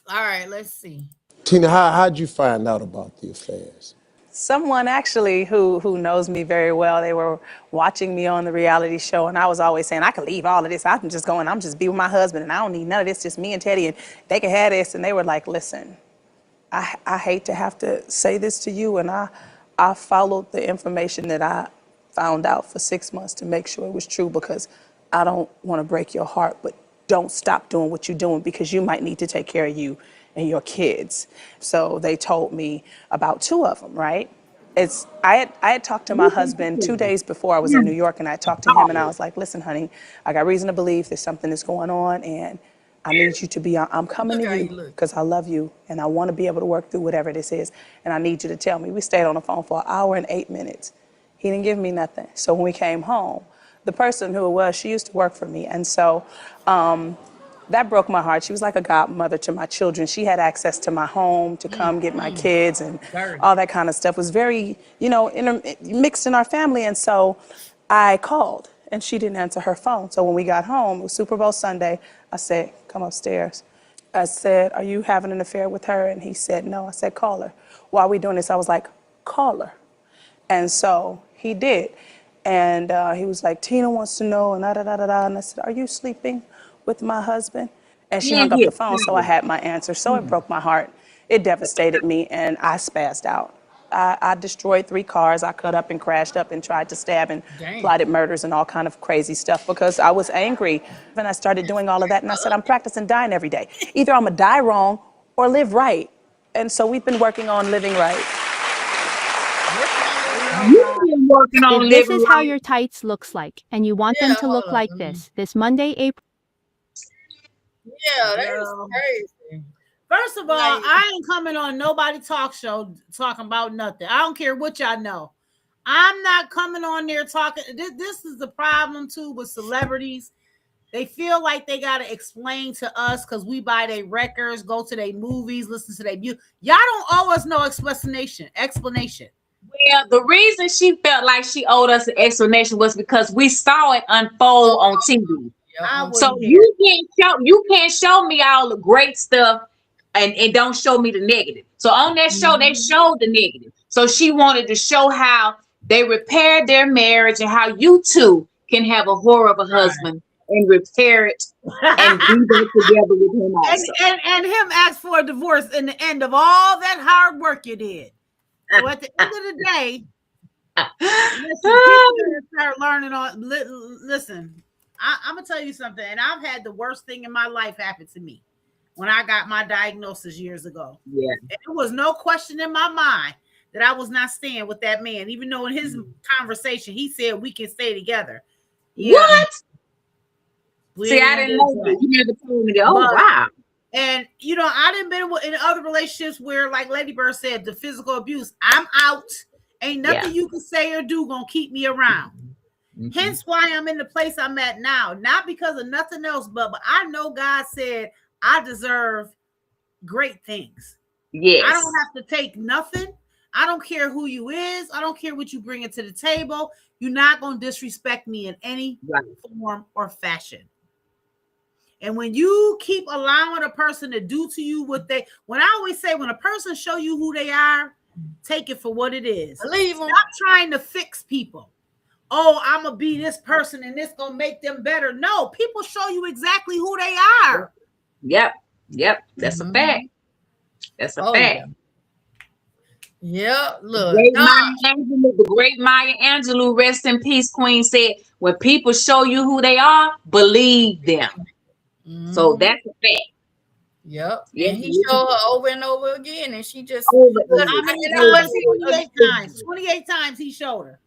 All right, let's see. Tina, how'd you find out about the affairs? Someone actually who knows me very well, they were watching me on the reality show, and I was always saying, I could leave all of this. I'm just be with my husband, and I don't need none of this, just me and Teddy, and they can have this. And they were like, listen, I hate to have to say this to you, and I followed the information that I found out for 6 months to make sure it was true, because I don't want to break your heart, but don't stop doing what you're doing, because you might need to take care of you and your kids. So they told me about 2 of them, right? I had talked to my husband 2 days before I was in New York, and I talked to him and I was like, listen, honey, I got reason to believe there's something that's going on, and I need you to be, I'm coming to you because I love you and I want to be able to work through whatever this is, and I need you to tell me. We stayed on the phone for 1 hour and 8 minutes. He didn't give me nothing. So when we came home, the person who it was, she used to work for me, and so that broke my heart. She was like a godmother to my children. She had access to my home to come get my kids and all that kind of stuff. It was very, mixed in our family. And so I called and she didn't answer her phone. So when we got home, it was Super Bowl Sunday, I said, come upstairs. I said, are you having an affair with her? And he said, no. I said, call her. While we doing this, I was like, call her. And so he did. And he was like, Tina wants to know, and da-da-da-da-da. And I said, are you sleeping with my husband? And she hung up the phone, so I had my answer. So it broke my heart. It devastated me, and I spazzed out. I destroyed 3 cars. I cut up and crashed up and tried to stab and plotted murders and all kind of crazy stuff because I was angry. And I started doing all of that, and I said, I'm practicing dying every day. Either I'm gonna die wrong or live right. And so we've been working on living right. If this is how your tights looks like, and you want them to look like this Monday, April. Yeah, that was crazy. First of all, I ain't coming on nobody talk show talking about nothing. I don't care what y'all know. I'm not coming on there talking. This is the problem too with celebrities. They feel like they got to explain to us because we buy their records, go to their movies, listen to their music. Y'all don't owe us no explanation. Well, the reason she felt like she owed us an explanation was because we saw it unfold on TV. So you can't show me all the great stuff and don't show me the negative. So on that show, they showed the negative. So she wanted to show how they repaired their marriage and how you two can have a whore of a husband and repair it and be back together with him also. And him ask for a divorce in the end of all that hard work you did. So at the end of the day, listen, start learning on. Listen, I'm gonna tell you something, and I've had the worst thing in my life happen to me when I got my diagnosis years ago. Yeah, and there was no question in my mind that I was not staying with that man, even though in his conversation he said we can stay together. Yeah. What? See, I didn't know that. You never told me that. Oh, wow. And, I didn't been in other relationships where, like Lady Bird said, the physical abuse, I'm out. Ain't nothing you can say or do gonna keep me around. Hence why I'm in the place I'm at now. Not because of nothing else, but I know God said I deserve great things. Yes. I don't have to take nothing. I don't care who you is. I don't care what you bring to the table. You're not gonna disrespect me in any form or fashion. And when you keep allowing a person to do to you when I always say, when a person show you who they are, take it for what it is. Leave them. Stop trying to fix people. oh, I'm gonna be this person and this gonna make them better. No, people show you exactly who they are. Yep. That's a fact. That's a fact. Yeah, look, the great Maya Angelou, rest in peace, Queen, said, when people show you who they are, believe them. So that's a fact. Yep. Yeah, And he showed her over and over again, and she just 28 times he showed her.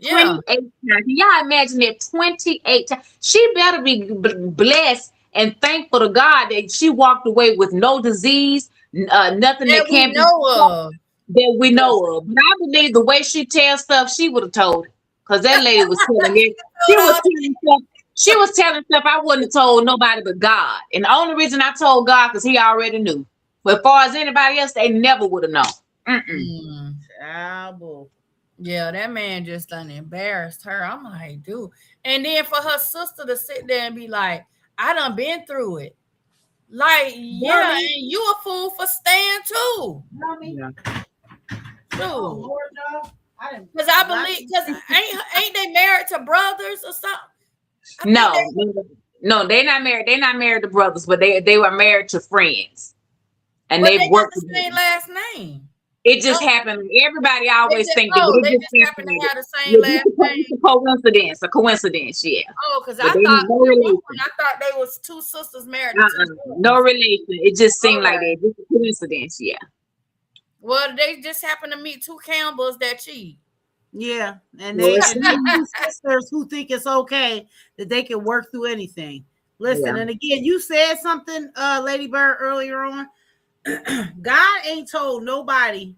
28 times. Y'all imagine that 28 times. She better be blessed and thankful to God that she walked away with no disease, nothing that can't be that we know of. But I believe the way she tells stuff, she would have told it. Because that lady was telling it. She was telling stuff I wouldn't have told nobody but God. And the only reason I told God because he already knew. But as far as anybody else, they never would have known. Yeah, that man just done embarrassed her. I'm like, dude. And then for her sister to sit there and be like, I done been through it. Like, yeah, and you a fool for staying too. Because I believe, because ain't they married to brothers or something? No, they're not married. They're not married to brothers, but they were married to friends, and they worked the same last name. It just happened. Everybody always think that they just happen to have the same last name. It's a coincidence, yeah. Oh, because I thought they was two sisters married. No relation. It just seemed like that. Just a coincidence, yeah. Well, they just happen to meet two Campbells that cheat. Yeah, and they two sisters who think it's okay that they can work through anything. Listen, and again, you said something, Lady Bird, earlier on. God ain't told nobody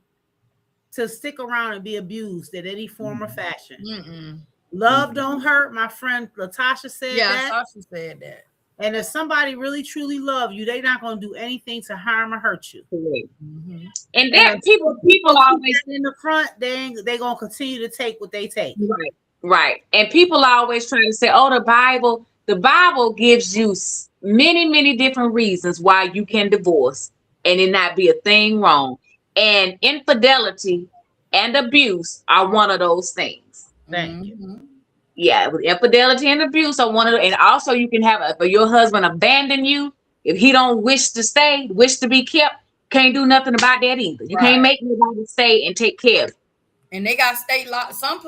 to stick around and be abused in any form or fashion. Love don't hurt. My friend Latasha said that. Yeah, Latasha said that. And if somebody really truly love you, they're not going to do anything to harm or hurt you. And then people always in the front, they're going to continue to take what they take. Right. And people always try to say, oh, the Bible gives you many different reasons why you can divorce and it not be a thing wrong. And infidelity and abuse are one of those things. Thank you. Yeah, with infidelity and abuse are one of and also you can have if your husband abandon you, if he don't wish to stay, wish to be kept, can't do nothing about that either. You can't make nobody stay and take care of it. And they got state law. Some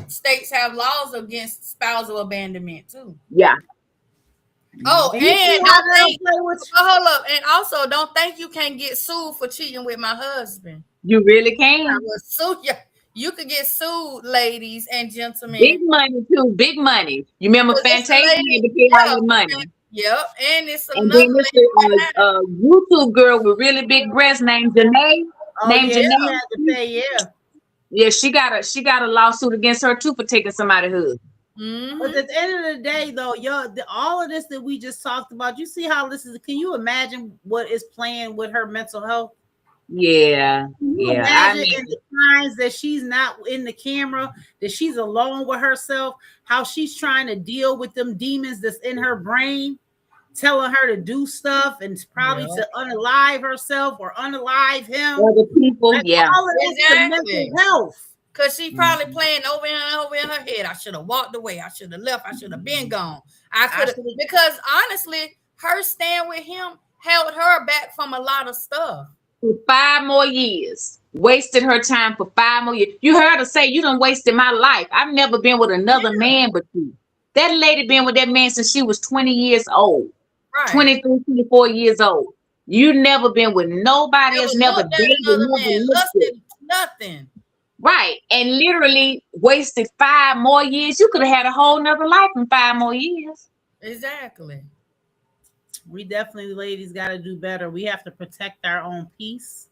states have laws against spousal abandonment too. Yeah. Oh, and hold up. And also, don't think you can't get sued for cheating with my husband. You really can. I will sue you. You could get sued, ladies and gentlemen. Big money too. Big money. You remember Fantasia had to pay all your money. Yep. And it's another YouTube girl with really big breasts named Janae. Janae. Yeah, she got a lawsuit against her too for taking somebody's husband. But at the end of the day, though, all of this that we just talked about, you see how this is. Can you imagine what is playing with her mental health? Yeah. Imagine in the times that she's not in the camera, that she's alone with herself, how she's trying to deal with them demons that's in her brain, telling her to do stuff and probably to unalive herself or unalive him. Other people, all of this is mental health. Because she probably playing over and over in her head. I should have walked away. I should have left. I should have been gone. I could have, because honestly, her staying with him held her back from a lot of stuff. For 5 more years. Wasted her time for 5 more years. You heard her say, you done wasted my life. I've never been with another man but you. That lady been with that man since she was 20 years old. Right. 23, 24 years old. You never been with nobody else, never dated, nothing. Right. And literally wasted 5 more years. You could have had a whole nother life in 5 more years. Exactly. We definitely, ladies, got to do better. We have to protect our own peace.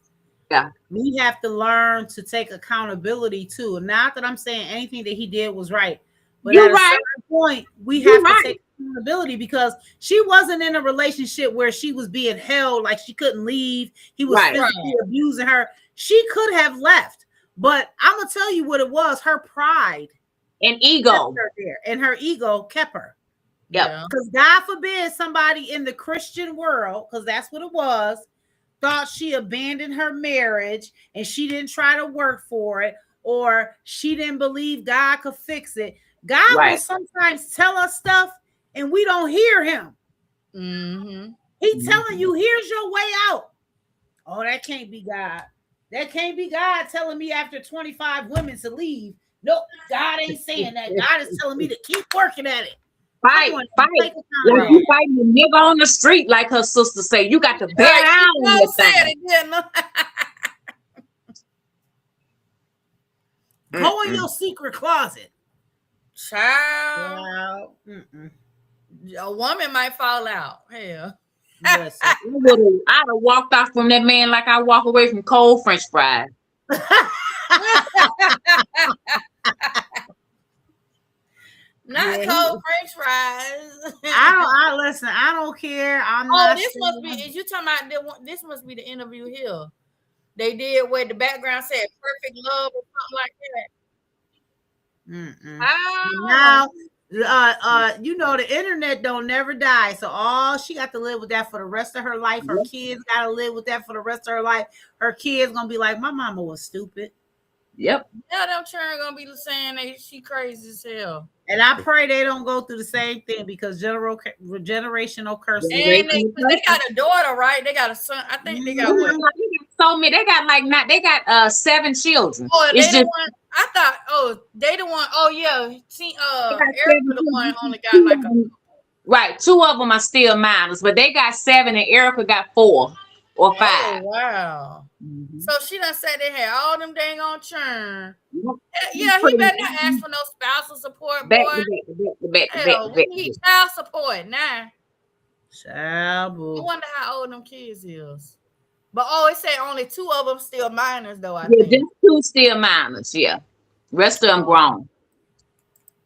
Yeah. We have to learn to take accountability too. Not that I'm saying anything that he did was right, but at a certain point, we have to take accountability because she wasn't in a relationship where she was being held, like she couldn't leave. He was physically abusing her. She could have left, but I'm gonna tell you what it was: her pride and ego, kept her there, and her ego kept her. Yeah. Because God forbid somebody in the Christian world, because that's what it was, thought she abandoned her marriage and she didn't try to work for it, or she didn't believe God could fix it. God will Right. sometimes tell us stuff and we don't hear him. Mm-hmm. He's telling you, here's your way out. Oh, that can't be God. That can't be God telling me after 25 women to leave. Nope, God ain't saying that. God is telling me to keep working at it. Fight. Like you fighting a nigga on the street, like her sister say. You got to bear Right, down she on don't that say thing. it again. Go in your secret closet. Child. Mm-mm. A woman might fall out. Hell. Listen. I'd have walked off from that man like I walk away from cold French fries. Not Yeah, cold French fries. I listen. I don't care. I'm Oh, not. this must be. Is you talking about the one? This must be the interview here. They did where the background said "perfect love" or something like that. Mm-mm. Oh, Now, you know, the internet don't never die. So all she got to live with that for the rest of her life. Her kids got to live with that for the rest of her life. Her kids gonna be like, my mama was stupid. Yep. yeah, them children gonna be saying that she crazy as hell. And I pray they don't go through the same thing because generational curses. And they got a daughter, right? They got a son. I think they got what? So many. They got like not. They got 7 children. Oh, they It's the just one. I thought. Oh, they the one. Oh yeah. See, got Erica 7 the one children. only got like a. Right. 2 of them are still minors, but they got 7, and Erica got 4 or 5. Oh wow. So she done said they had all them dang on churn. Yeah, he better not ask for no spousal support, boy. Hell, we need child support now. I wonder how old them kids is. But it said only 2 of them still minors though. I think. Just 2 still minors. Yeah. Rest of them grown.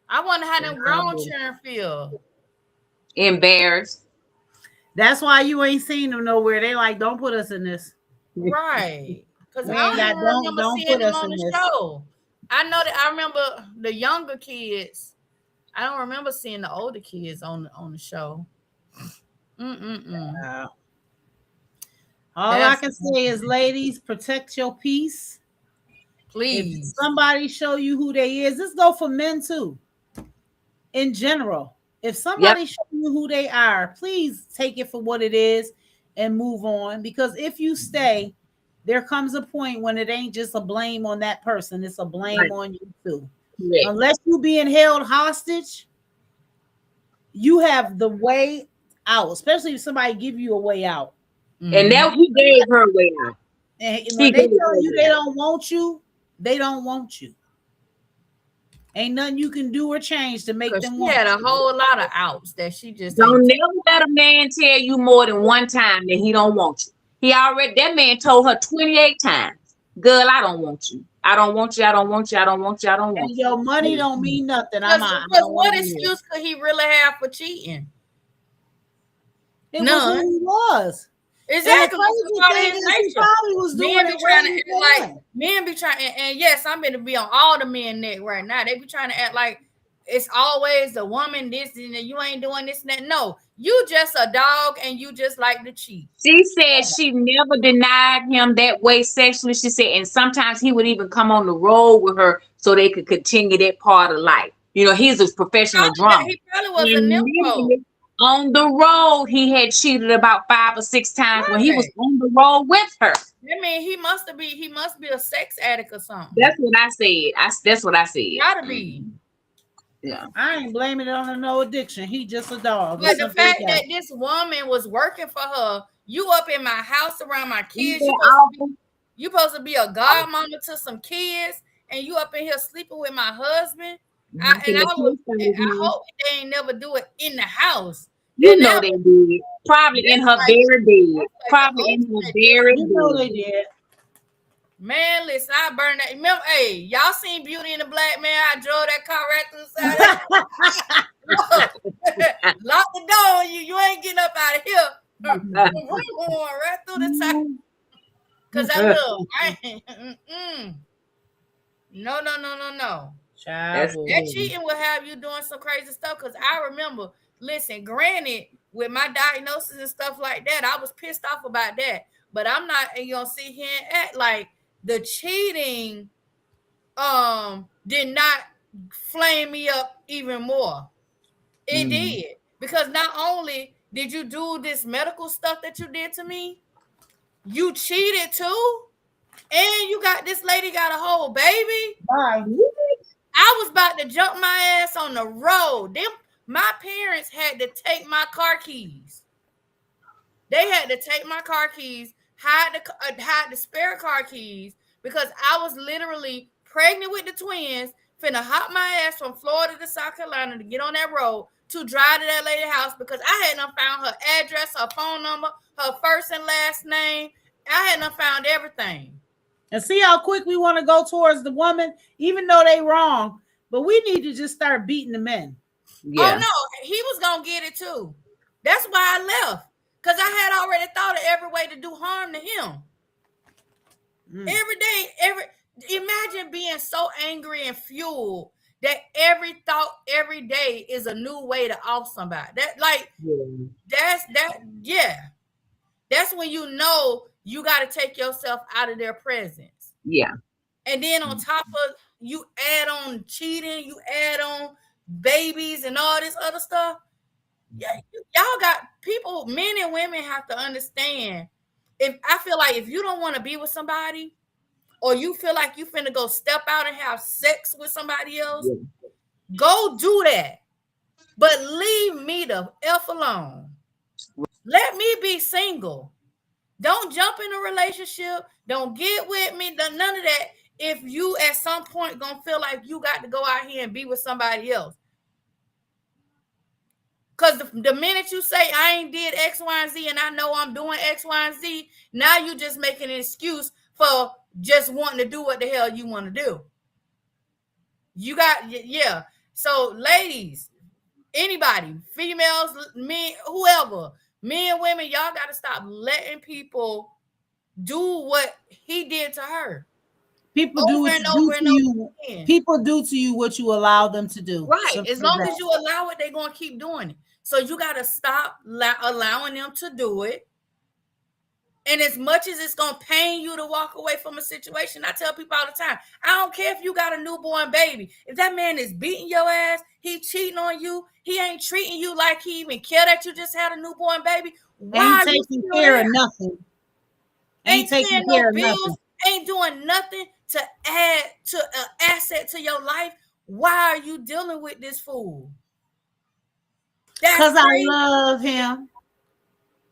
I wonder how them grown children feel. Embarrassed. That's why you ain't seen them nowhere. They like, don't put us in this. Right. Because We I ain't got- don't don't- remember don't seeing put them us on in the this. show. I know that I remember the younger kids. I don't remember seeing the older kids on the show. All I can say is, ladies, protect your peace. Please. If somebody show you who they is, this go for men too. In general, if somebody show you who they are, please take it for what it is and move on. Because if you stay, there comes a point when it ain't just a blame on that person; it's a blame on you too. Yeah. Unless you being held hostage, you have the way out. Especially if somebody give you a way out. And that he gave her a way out. And when they tell you they don't want you, they don't want you. Ain't nothing you can do or change to make them want She had a you. whole lot of outs that she just Don't never let a man tell you more than one time that he don't want you. That man told her 28 times, girl, I don't want you. I don't want you. I don't want you. I don't want you. I don't want you. Your money don't mean nothing. Because what excuse could he really have for cheating? It was who he was. Exactly. Men be trying, and yes, I'm going to be on all the men neck right now. They be trying to act like it's always the woman this and you ain't doing this and that. No, you just a dog and you just like to cheat. She said she never denied him that way sexually. She said, and sometimes he would even come on the road with her so they could continue that part of life. You know, he's a professional drummer. He probably was a nympho. On the road, he had cheated about 5 or 6 times when he was on the road with her. I mean, he must be a sex addict or something. That's what I said. That's what I said. Gotta be. Yeah, I ain't blaming it on no addiction. He just a dog. But the fact that this woman was working for her, you up in my house around my kids, you supposed to be a godmama to some kids, and you up in here sleeping with my husband. I hope they ain't never do it in the house. You know they did. Probably in her very bed. Probably in her very bed. You know they did. Man, listen, I burned that. Remember, hey, y'all seen Beauty and the Black Man? I drove that car right through the side. Lock the door on you. You ain't getting up out of here. Right through the side. Because I ain't. No. That cheating will have you doing some crazy stuff. Because I remember, listen, granted, with my diagnosis and stuff like that, I was pissed off about that. But I'm not gonna sit here and act like the cheating did not flamed me up even more. It did. Because not only did you do this medical stuff that you did to me, you cheated too. And you got this lady got a whole baby. Bye. I was about to jump my ass on the road. My parents had to take my car keys. They had to take my car keys, hide the spare car keys, because I was literally pregnant with the twins, finna hop my ass from Florida to South Carolina to get on that road to drive to that lady's house because I had not found her address, her phone number, her first and last name. I had not found everything. And see how quick we want to go towards the woman, even though they wrong. But we need to just start beating the men. Yeah. Oh no, he was gonna get it too. That's why I left. Because I had already thought of every way to do harm to him. Every day, imagine being so angry and fueled that every thought every day is a new way to off somebody. That's when you know you got to take yourself out of their presence. Yeah. And then on top of you add on cheating, you add on babies and all this other stuff. Yeah, y'all got people, men and women have to understand. I feel like if you don't want to be with somebody, or you feel like you finna go step out and have sex with somebody else, go do that. But leave me the F alone. Let me be single. Don't jump in a relationship. Don't get with me. None of that. If you at some point gonna feel like you got to go out here and be with somebody else. Because the minute you say I ain't did X, Y, and Z and I know I'm doing X, Y, and Z, now you just making an excuse for just wanting to do what the hell you want to do. You got, yeah. So ladies, anybody, females, men, whoever, men, women, y'all got to stop letting people do what he did to her. People do to you what you allow them to do. Right. As long as you allow it, they're going to keep doing it. So you got to stop allowing them to do it. And as much as it's going to pain you to walk away from a situation, I tell people all the time, I don't care if you got a newborn baby. If that man is beating your ass, he cheating on you, he ain't treating you like he even care that you just had a newborn baby. Why ain't taking care of nothing. Ain't taking care of nothing. Ain't doing nothing to add to an asset to your life. Why are you dealing with this fool? Because I love him.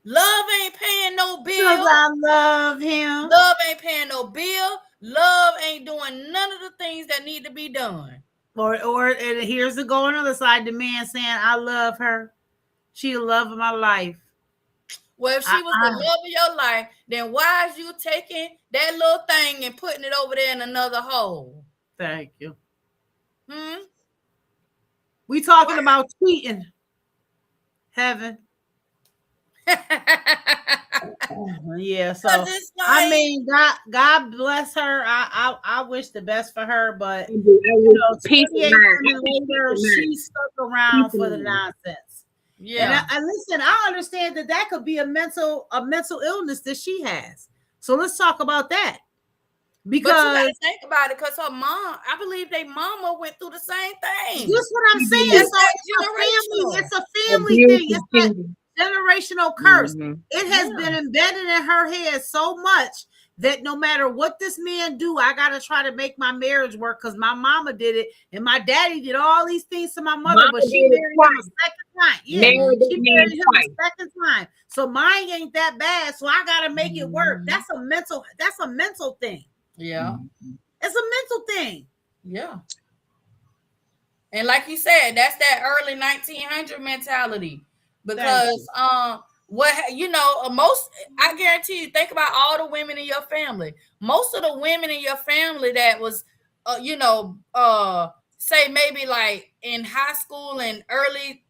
Love ain't paying no bill. Because I love him. Love ain't paying no bill. Love ain't doing none of the things that need to be done. And here's the go on the other side, the man saying, I love her. She the love of my life. Well, if she was the love of your life, then why is you taking that little thing and putting it over there in another hole? Thank you. We talking about cheating. Heaven. Yeah, so I mean, God bless her. I wish the best for her, but you know, 28 years later, she stuck around for the nonsense. Yeah, and listen, I understand that could be a mental illness that she has. So let's talk about that. Because but you gotta think about it, because her mom, I believe their mama went through the same thing. That's what I'm saying. It's a family thing. It's a generational curse. It has been embedded in her head so much that no matter what this man do, I gotta try to make my marriage work because my mama did it and my daddy did all these things to my mother, but she married him a second time. Yeah, she married him a second time. So mine ain't that bad. So I gotta make it work. That's a mental thing. Yeah. It's a mental thing. Yeah. And like you said, that's that early 1900 mentality. Because most, I guarantee you, think about all the women in your family. Most of the women in your family that was say maybe like in high school and early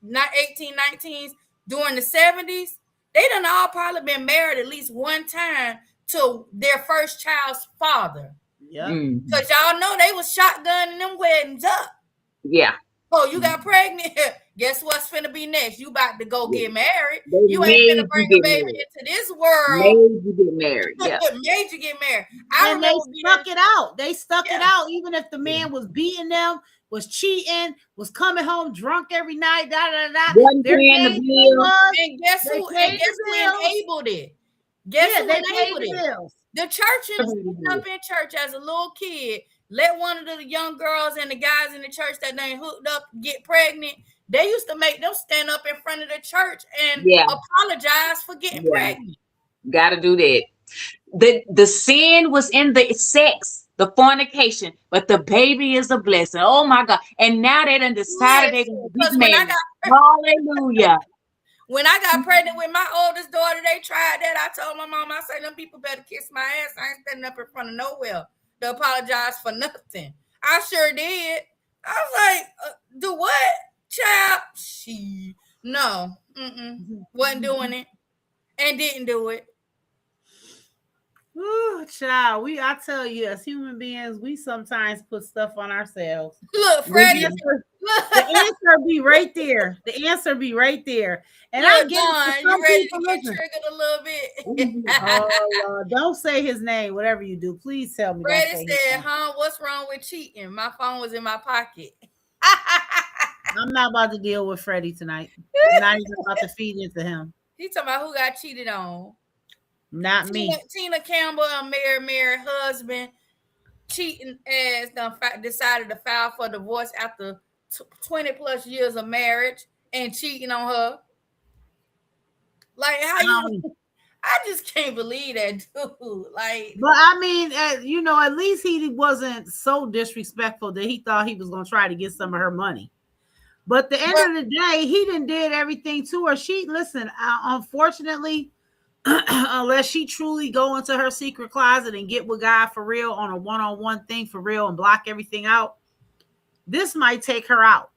1819s during the 70s, they done all probably been married at least one time to their first child's father. Yeah. Because y'all know they was shotgunning them weddings up. Yeah. Oh, you got pregnant. Guess what's finna be next? You about to go get married. You ain't finna bring a baby into this world. Made you get married. Yeah. Made you get married. And they stuck it out. They stuck it out. Even if the man was beating them, was cheating, was coming home drunk every night, Wasn't Their paying the game bill. was, And guess they who? paid And guess the who bills. enabled it? Guess Yeah, who they paid enabled the it? bills. The church and up in church as a little kid, let one of the young girls and the guys in the church that they hooked up get pregnant. They used to make them stand up in front of the church and apologize for getting pregnant. Got to do that. The sin was in the sex, the fornication, but the baby is a blessing. Oh my God! And now they done decided they're gonna be married. Hallelujah. When I got pregnant with my oldest daughter, they tried that. I told my mom, I said, them people better kiss my ass. I ain't standing up in front of nowhere to apologize for nothing. I sure did. I was like, do what? Child? No. Wasn't doing it. And didn't do it. Ooh, child, I tell you, as human beings, we sometimes put stuff on ourselves. Look, Freddie, the answer be right there. The answer be right there. And look, I get Dawn, you ready to get triggered a little bit? Oh, don't say his name, whatever you do. Please tell me. Freddie said, what's wrong with cheating? My phone was in my pocket. I'm not about to deal with Freddie tonight. I'm not even about to feed into him. He talking about who got cheated on. Not me. Tina Campbell, a married husband, cheating ass decided to file for divorce after 20 plus years of marriage and cheating on her. Like, how you? I just can't believe that, dude. Like, but I mean, at least he wasn't so disrespectful that he thought he was gonna try to get some of her money. But at the end of the day, he did everything to her. Unfortunately, unless she truly go into her secret closet and get with God for real on a one-on-one thing for real and block everything out, this might take her out.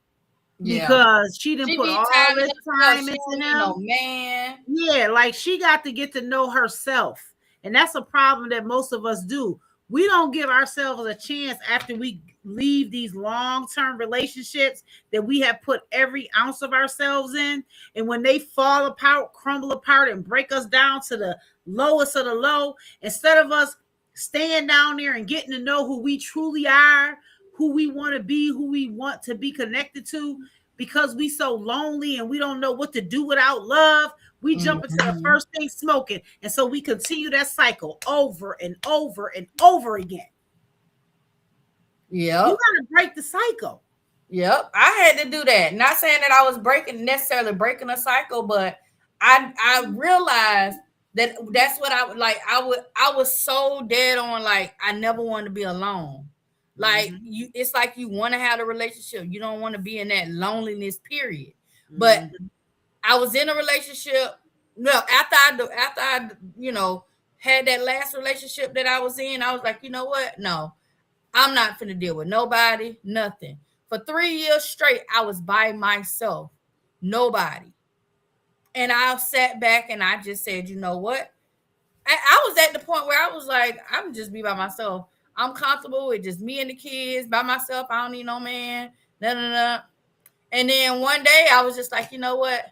Because she didn't put all this time into him. Man. Yeah, like she got to get to know herself. And that's a problem that most of us do. We don't give ourselves a chance after we leave these long-term relationships that we have put every ounce of ourselves in. And when they fall apart, crumble apart, and break us down to the lowest of the low, instead of us staying down there and getting to know who we truly are, who we want to be, who we want to be connected to, because we so lonely and we don't know what to do without love, we jump into the first thing smoking. And so we continue that cycle over and over and over again. Yeah. You got to break the cycle. Yep. I had to do that. Not saying that I was necessarily breaking a cycle, but I realized that that's what I would like. I was so dead on, like, I never wanted to be alone. Like it's like you want to have a relationship. You don't want to be in that loneliness period. But I was in a relationship. No, after I had that last relationship that I was in, I was like, you know what? No, I'm not finna deal with nobody, nothing. For 3 years straight, I was by myself, nobody. And I sat back and I just said, you know what? I was at the point where I was like, I'm just be by myself. I'm comfortable with just me and the kids by myself. I don't need no man. And then one day I was just like, you know what?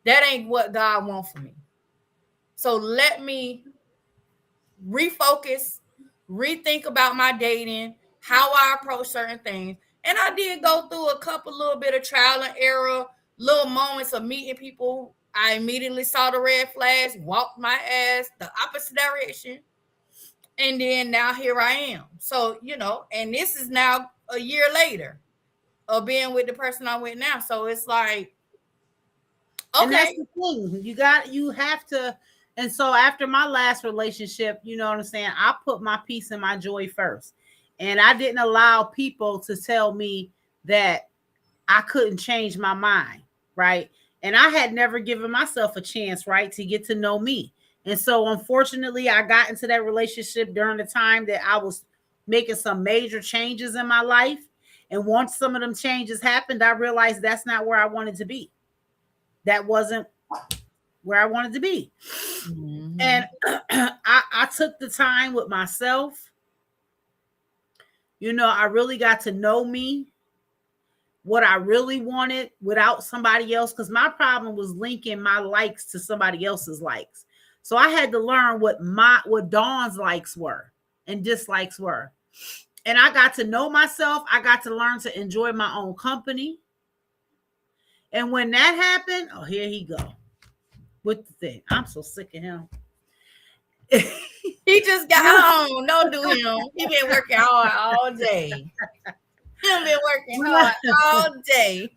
That ain't what God wants for me. So let me refocus, rethink about my dating, how I approach certain things. And I did go through a couple little bit of trial and error, little moments of meeting people. I immediately saw the red flags, walked my ass the opposite direction. And then now here I am. So, and this is now a year later of being with the person I'm with now. So it's like, okay. And that's the thing. You have to. And so after my last relationship, you know what I'm saying? I put my peace and my joy first. And I didn't allow people to tell me that I couldn't change my mind, right? And I had never given myself a chance, right, to get to know me. And so, unfortunately, I got into that relationship during the time that I was making some major changes in my life. And once some of them changes happened, I realized that's not where I wanted to be. That wasn't where I wanted to be. And I took the time with myself. I really got to know me, what I really wanted without somebody else. Because my problem was linking my likes to somebody else's likes. So I had to learn what Dawn's likes were and dislikes were. And I got to know myself. I got to learn to enjoy my own company. And when that happened, oh, here he go with the thing. I'm so sick of him. He just got home. Don't do him. He been working hard all day. He been working hard all day.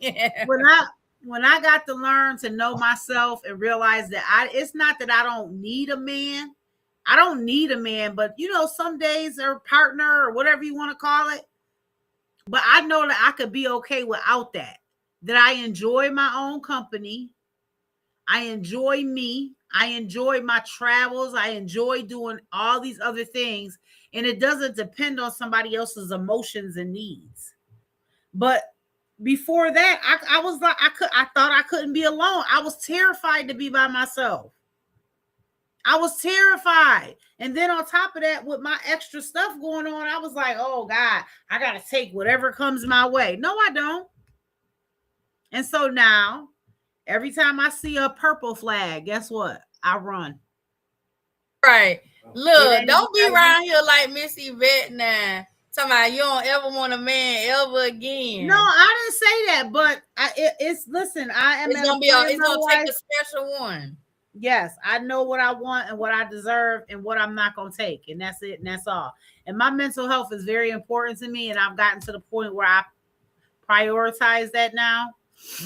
when I got to learn to know myself and realize that it's not that I don't need a man. I don't need a man, but you know, some days or partner or whatever you want to call it. But I know that I could be okay without that. That I enjoy my own company. I enjoy me. I enjoy my travels. I enjoy doing all these other things. And it doesn't depend on somebody else's emotions and needs. But before that, I was like, I thought I couldn't be alone. I was terrified to be by myself. I was terrified. And then on top of that, with my extra stuff going on, I was like, oh God, I got to take whatever comes my way. No, I don't. And so now, every time I see a purple flag, guess what? I run. Right. Look, don't be around here like Miss Yvette now. Talking about you don't ever want a man ever again. No, I didn't say that, but listen, I am. It's gonna take a special one. Yes, I know what I want and what I deserve and what I'm not gonna take, and that's it, and that's all. And my mental health is very important to me, and I've gotten to the point where I prioritize that now.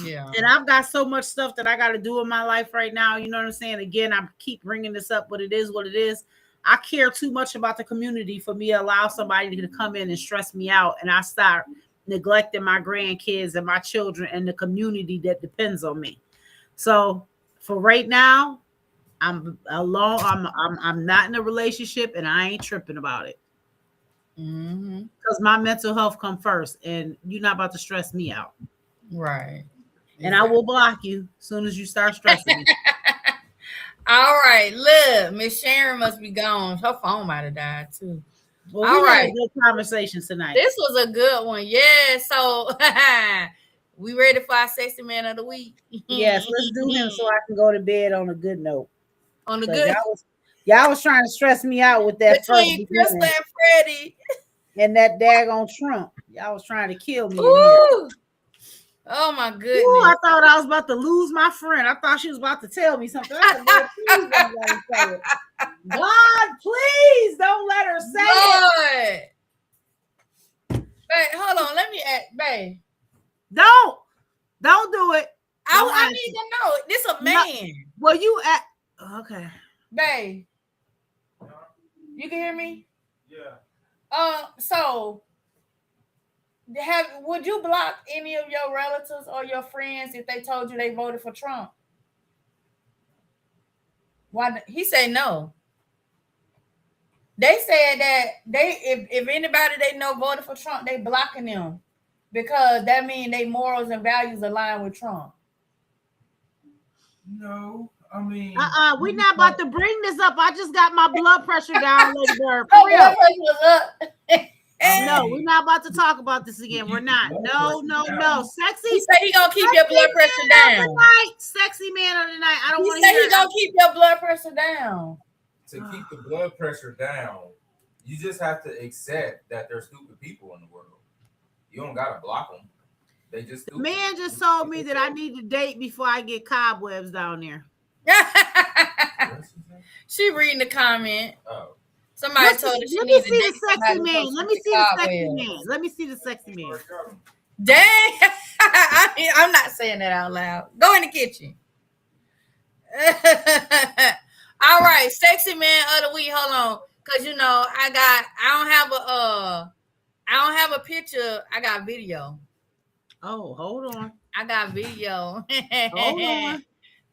Yeah. And I've got so much stuff that I got to do in my life right now. You know what I'm saying? Again, I keep bringing this up, but it is what it is. I care too much about the community for me to allow somebody to come in and stress me out. And I start neglecting my grandkids and my children and the community that depends on me. So for right now, I'm alone. I'm not in a relationship and I ain't tripping about it. Because my mental health come first and you're not about to stress me out. Right. And I will block you as soon as you start stressing me. All right. Look, Miss Sharon must be gone. Her phone might have died too. Well, all right. Good conversations tonight. This was a good one. Yeah. So we ready for our sexy man of the week? Yes, let's do him so I can go to bed on a good note. On a good y'all was trying to stress me out with that between Crystal and Freddie. And that daggone Trump. Y'all was trying to kill me. Oh my goodness. Ooh, I thought I was about to lose my friend. I thought she was about to tell me something. I said, please don't let her say it. God, please don't let her say it. Babe, hold on. Let me ask, babe. Don't do it. I need to know. This a man. Well, you okay. Babe. You can hear me? Yeah. So would you block any of your relatives or your friends if they told you they voted for Trump? Why? He said no. They said that if anybody they know voted for Trump, they blocking them because that means their morals and values align with Trump. No, I mean, we're not about to bring this up. I just got my blood pressure down, Lady Bird. My blood pressure was up. No, we're not about to talk about this again. We're not. No. Sexy. He said he gonna keep your blood pressure down. Sexy man of the night. I don't want to hear. He said he gonna keep your blood pressure down. To keep the blood pressure down, you just have to accept that there's stupid people in the world. You don't gotta block them. They just stupid. Man just told me that I need to date before I get cobwebs down there. She reading the comment. Oh. Somebody told her she let me needs see to the sexy man. Let me see the sexy man. Let me see the sexy man. Dang. I'm not saying that out loud. Go in the kitchen. All right, sexy man of the week. Hold on. Cause you know, I don't have a picture. I got video. Oh, hold on. I got video. Hold on.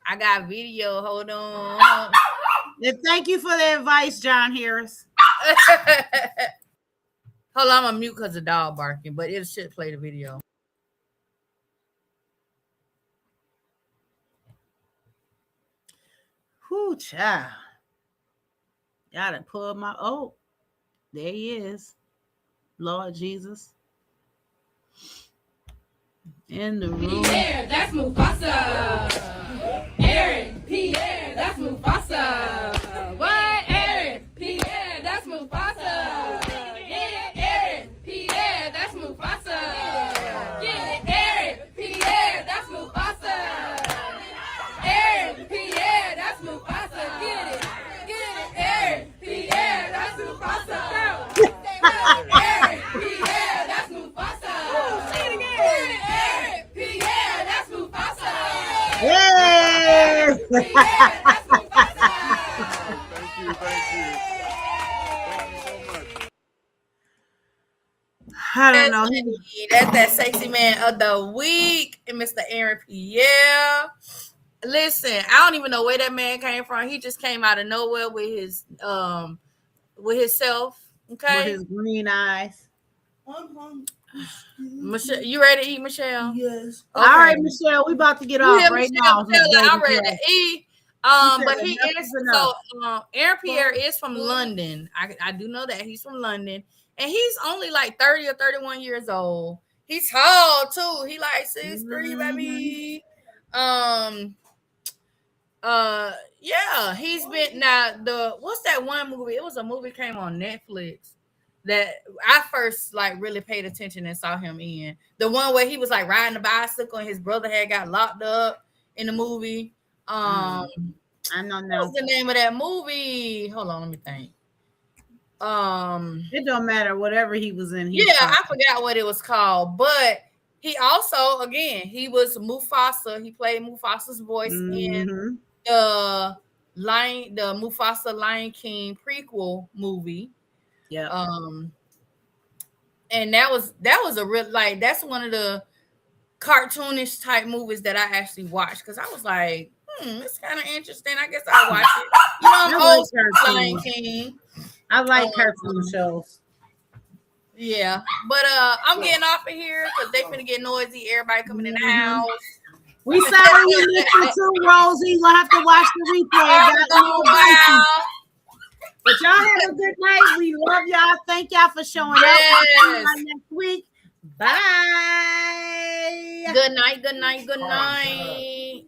I got video. Hold on. And thank you for the advice, John Harris. Hold on, I'm gonna mute because the dog barking, but it should play the video. Whoo, child. Y'all done pulled my there he is. Lord Jesus. In the room. Pierre, that's Mufasa. Aaron, Pierre, that's Mufasa. What? Aaron, Pierre, that's Mufasa. Yeah, Aaron, That's Mufasa. Thank you. Thank you so much. I don't know. That's that sexy man of the week, Mr. Aaron Pierre. Listen, I don't even know where that man came from. He just came out of nowhere with his self. Okay, With his green eyes. Michelle, you ready to eat, Michelle? Yes. Okay. All right, Michelle, we about to get off right now. Michelle, I'm ready to eat. But he enough is is enough. so. Aaron Pierre is from London. I do know that he's from London, and he's only like 30 or 31 years old. He's tall too. He like 6'3", baby. Yeah, he's been now what's that one movie? It was a movie came on Netflix that I first like really paid attention and saw him in. The one where he was like riding a bicycle and his brother had got locked up in the movie. I know now. What's the name of that movie? Hold on, let me think. It don't matter whatever he was in. I forgot what it was called, but he also again he was Mufasa. He played Mufasa's voice in the Mufasa Lion King prequel movie. Yeah. And that was a real like that's one of the cartoonish type movies that I actually watched because I was like, it's kind of interesting. I guess I'll watch it. You know, I'm old school Lion King. I like cartoon shows. Yeah, but I'm getting off of here because they finna get noisy. Everybody coming in the house. We sorry you listened to Rosie. We'll have to watch the replay. But y'all have a good night. We love y'all. Thank y'all for showing up. Next week. Bye. Good night. Good night. Good night.